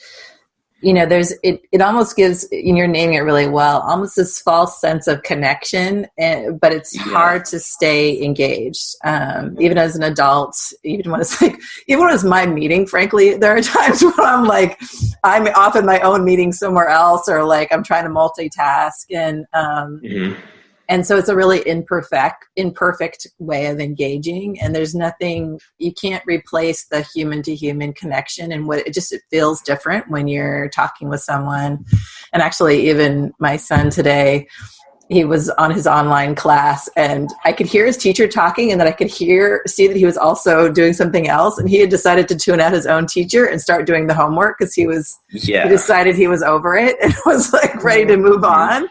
there's it almost gives, and you're naming it really well, almost this false sense of connection, but it's hard to stay engaged. Even as an adult, even when it's my meeting, frankly, there are times when I'm off in my own meeting somewhere else, or like I'm trying to multitask, and so it's a really imperfect way of engaging. And there's nothing, you can't replace the human to human connection. And it feels different when you're talking with someone. And actually, even my son today, he was on his online class and I could hear his teacher talking, and then I could see that he was also doing something else. And he had decided to tune out his own teacher and start doing the homework because he decided he was over it and was like ready to move on.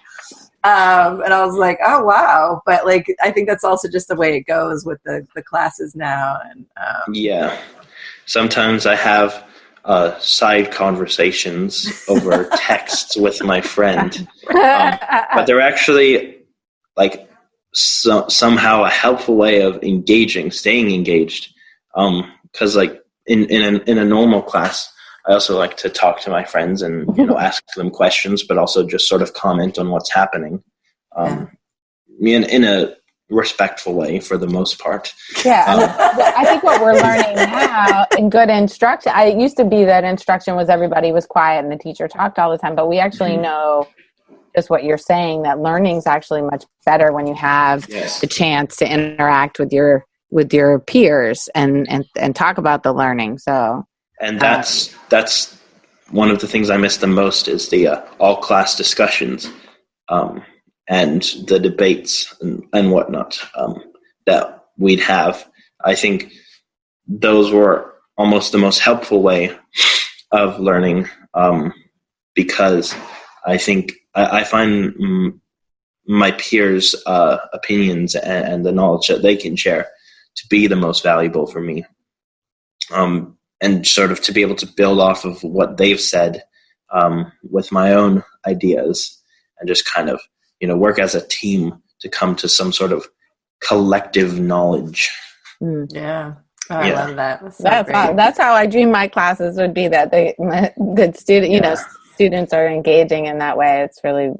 And I was like, oh, wow. But like, I think that's also just the way it goes with the classes now. And sometimes I have side conversations over texts with my friend. But they're actually like somehow a helpful way of staying engaged. Because like in a normal class, I also like to talk to my friends and ask them questions, but also just sort of comment on what's happening, in a respectful way for the most part. I think what we're learning now in good instruction, it used to be that instruction was everybody was quiet and the teacher talked all the time, but we actually know just what you're saying, that learning is actually much better when you have the chance to interact with your peers and talk about the learning. So. And that's one of the things I miss the most is the all class discussions and the debates and whatnot that we'd have. I think those were almost the most helpful way of learning because I think I find my peers' opinions and the knowledge that they can share to be the most valuable for me. And sort of to be able to build off of what they've said with my own ideas and just kind of, work as a team to come to some sort of collective knowledge. Yeah. Oh, I love that. That's how I dream my classes would be, that the student, students are engaging in that way. It's really,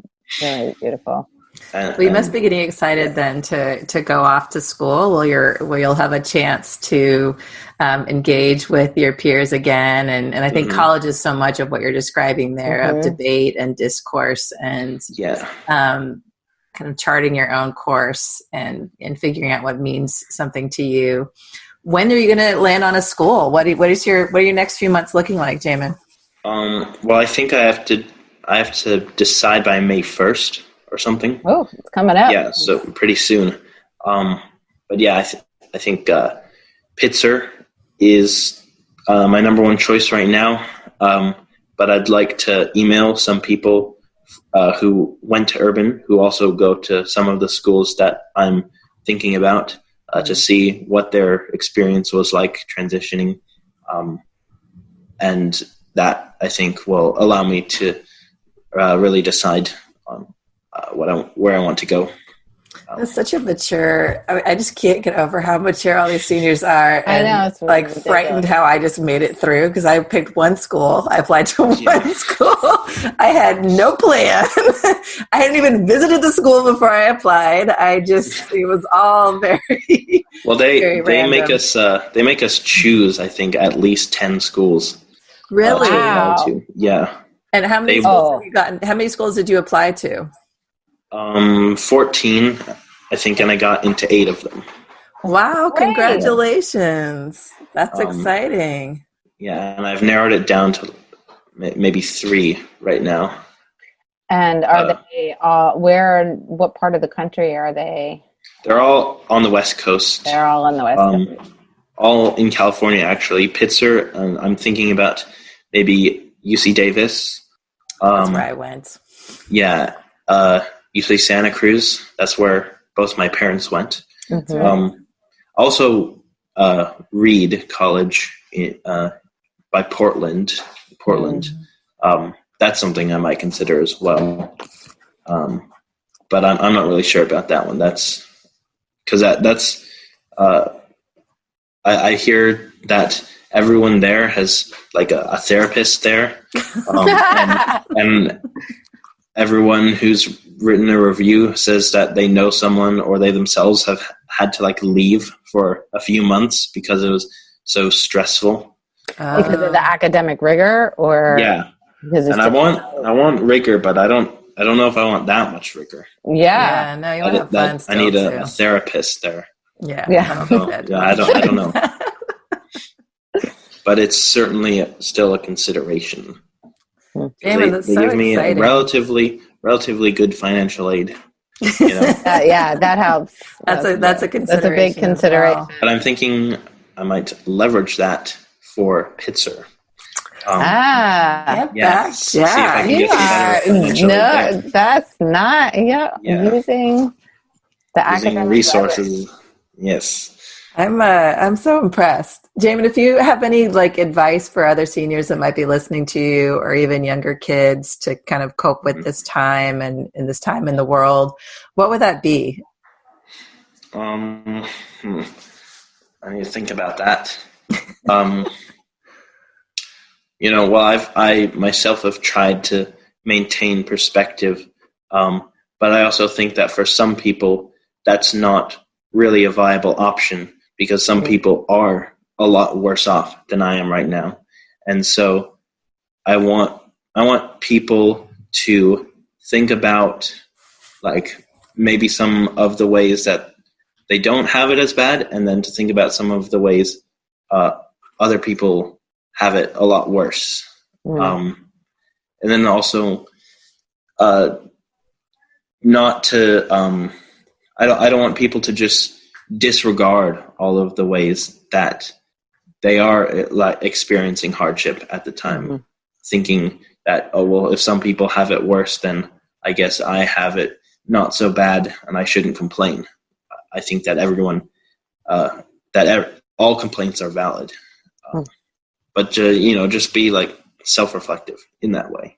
really beautiful. Well, you must be getting excited then to go off to school where you'll have a chance to engage with your peers again. And I think college is so much of what you're describing there of debate and discourse and kind of charting your own course and figuring out what means something to you. When are you going to land on a school? What are your next few months looking like, Jamin? Well, I think I have to decide by May 1st. Or something. Oh, it's coming up. Yeah, so pretty soon. But yeah, I think Pitzer is my number one choice right now. But I'd like to email some people who went to Urban, who also go to some of the schools that I'm thinking about, to see what their experience was like transitioning. And that, I think, will allow me to really decide on where I want to go. It's such a mature. I just can't get over how mature all these seniors are. And I know, it's really ridiculous. Frightened how I just made it through because I picked one school. I applied to one school. I had no plan. I hadn't even visited the school before I applied. It was all very well. They random. make us choose. I think at least 10 schools. Really? Wow. Yeah. And how many schools have you gotten? How many schools did you apply to? 14, I think, and I got into 8 of them. Wow, congratulations. That's exciting. Yeah, and I've narrowed it down to maybe 3 right now. And are they what part of the country are they They're all on the West Coast. They're all on the West Coast. All in California, actually. Pitzer, I'm thinking about maybe UC Davis. That's where I went. Yeah. UC Santa Cruz. That's where both my parents went. Mm-hmm. Also, Reed College by Portland. That's something I might consider as well. But I'm not really sure about that one. That's because that's I hear that everyone there has like a therapist there, and everyone who's written a review says that they know someone or they themselves have had to like leave for a few months because it was so stressful. Because of the academic rigor, or yeah. And I want rigor, but I don't know if I want that much rigor. Yeah. No, you want to have fun still, I need too. a therapist there. Yeah. I don't know. But it's certainly still a consideration. Damon, that's they so give me exciting. a relatively good financial aid. You know? Yeah, that helps. That's a consideration. That's a big consideration. Well. But I'm thinking I might leverage that for Pitzer. Get back. See if I can get some better financial aid there. That's not. Yeah. Using the academic resources. Yes. I'm so impressed. Jamin, if you have any like advice for other seniors that might be listening to you, or even younger kids, to kind of cope with this time and in this time in the world, what would that be? I need to think about that. I myself have tried to maintain perspective, but I also think that for some people that's not really a viable option, because some people are a lot worse off than I am right now. And so I want people to think about like maybe some of the ways that they don't have it as bad, and then to think about some of the ways other people have it a lot worse. And then also not to I don't want people to just disregard all of the ways that they are like experiencing hardship at the time, thinking that, oh, well, if some people have it worse, then I guess I have it not so bad and I shouldn't complain. I think that everyone, all complaints are valid. But, just be like self-reflective in that way.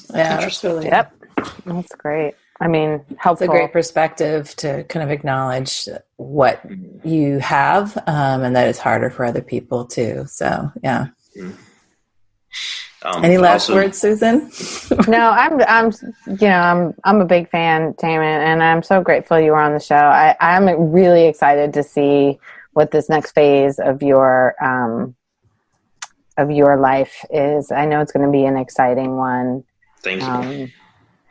That's really, that's great. I mean, helpful. It's a great perspective to kind of acknowledge what you have, and that it's harder for other people too. So, yeah. Any last words, Susan? No, I'm a big fan, Jamin, and I'm so grateful you were on the show. I'm really excited to see what this next phase of your life is. I know it's going to be an exciting one. Thank you.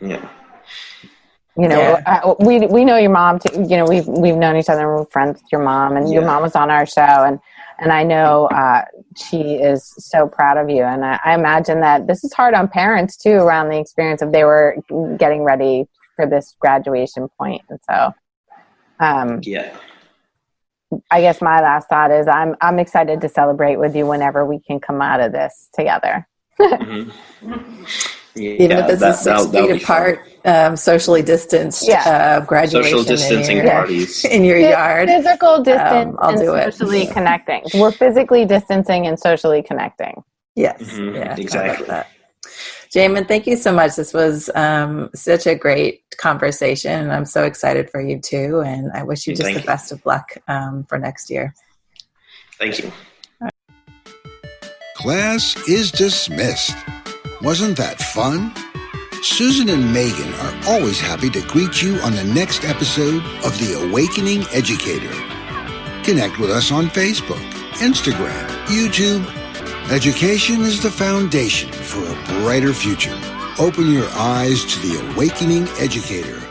Yeah. We know your mom too. We've known each other. We're friends with your mom, and your mom was on our show, and I know she is so proud of you. And I imagine that this is hard on parents too, around the experience of they were getting ready for this graduation point. And so, I guess my last thought is I'm excited to celebrate with you whenever we can come out of this together. Even if this is 6 feet apart, socially distanced graduation. Social distancing parties. In your yard. Physical distance I'll and do it. socially connecting. We're physically distancing and socially connecting. Yes. Exactly. Jamin, thank you so much. This was such a great conversation, and I'm so excited for you too. And I wish you just the best of luck for next year. Thank you. Class is dismissed. Wasn't that fun? Susan and Megan are always happy to greet you on the next episode of The Awakening Educator. Connect with us on Facebook, Instagram, YouTube. Education is the foundation for a brighter future. Open your eyes to The Awakening Educator.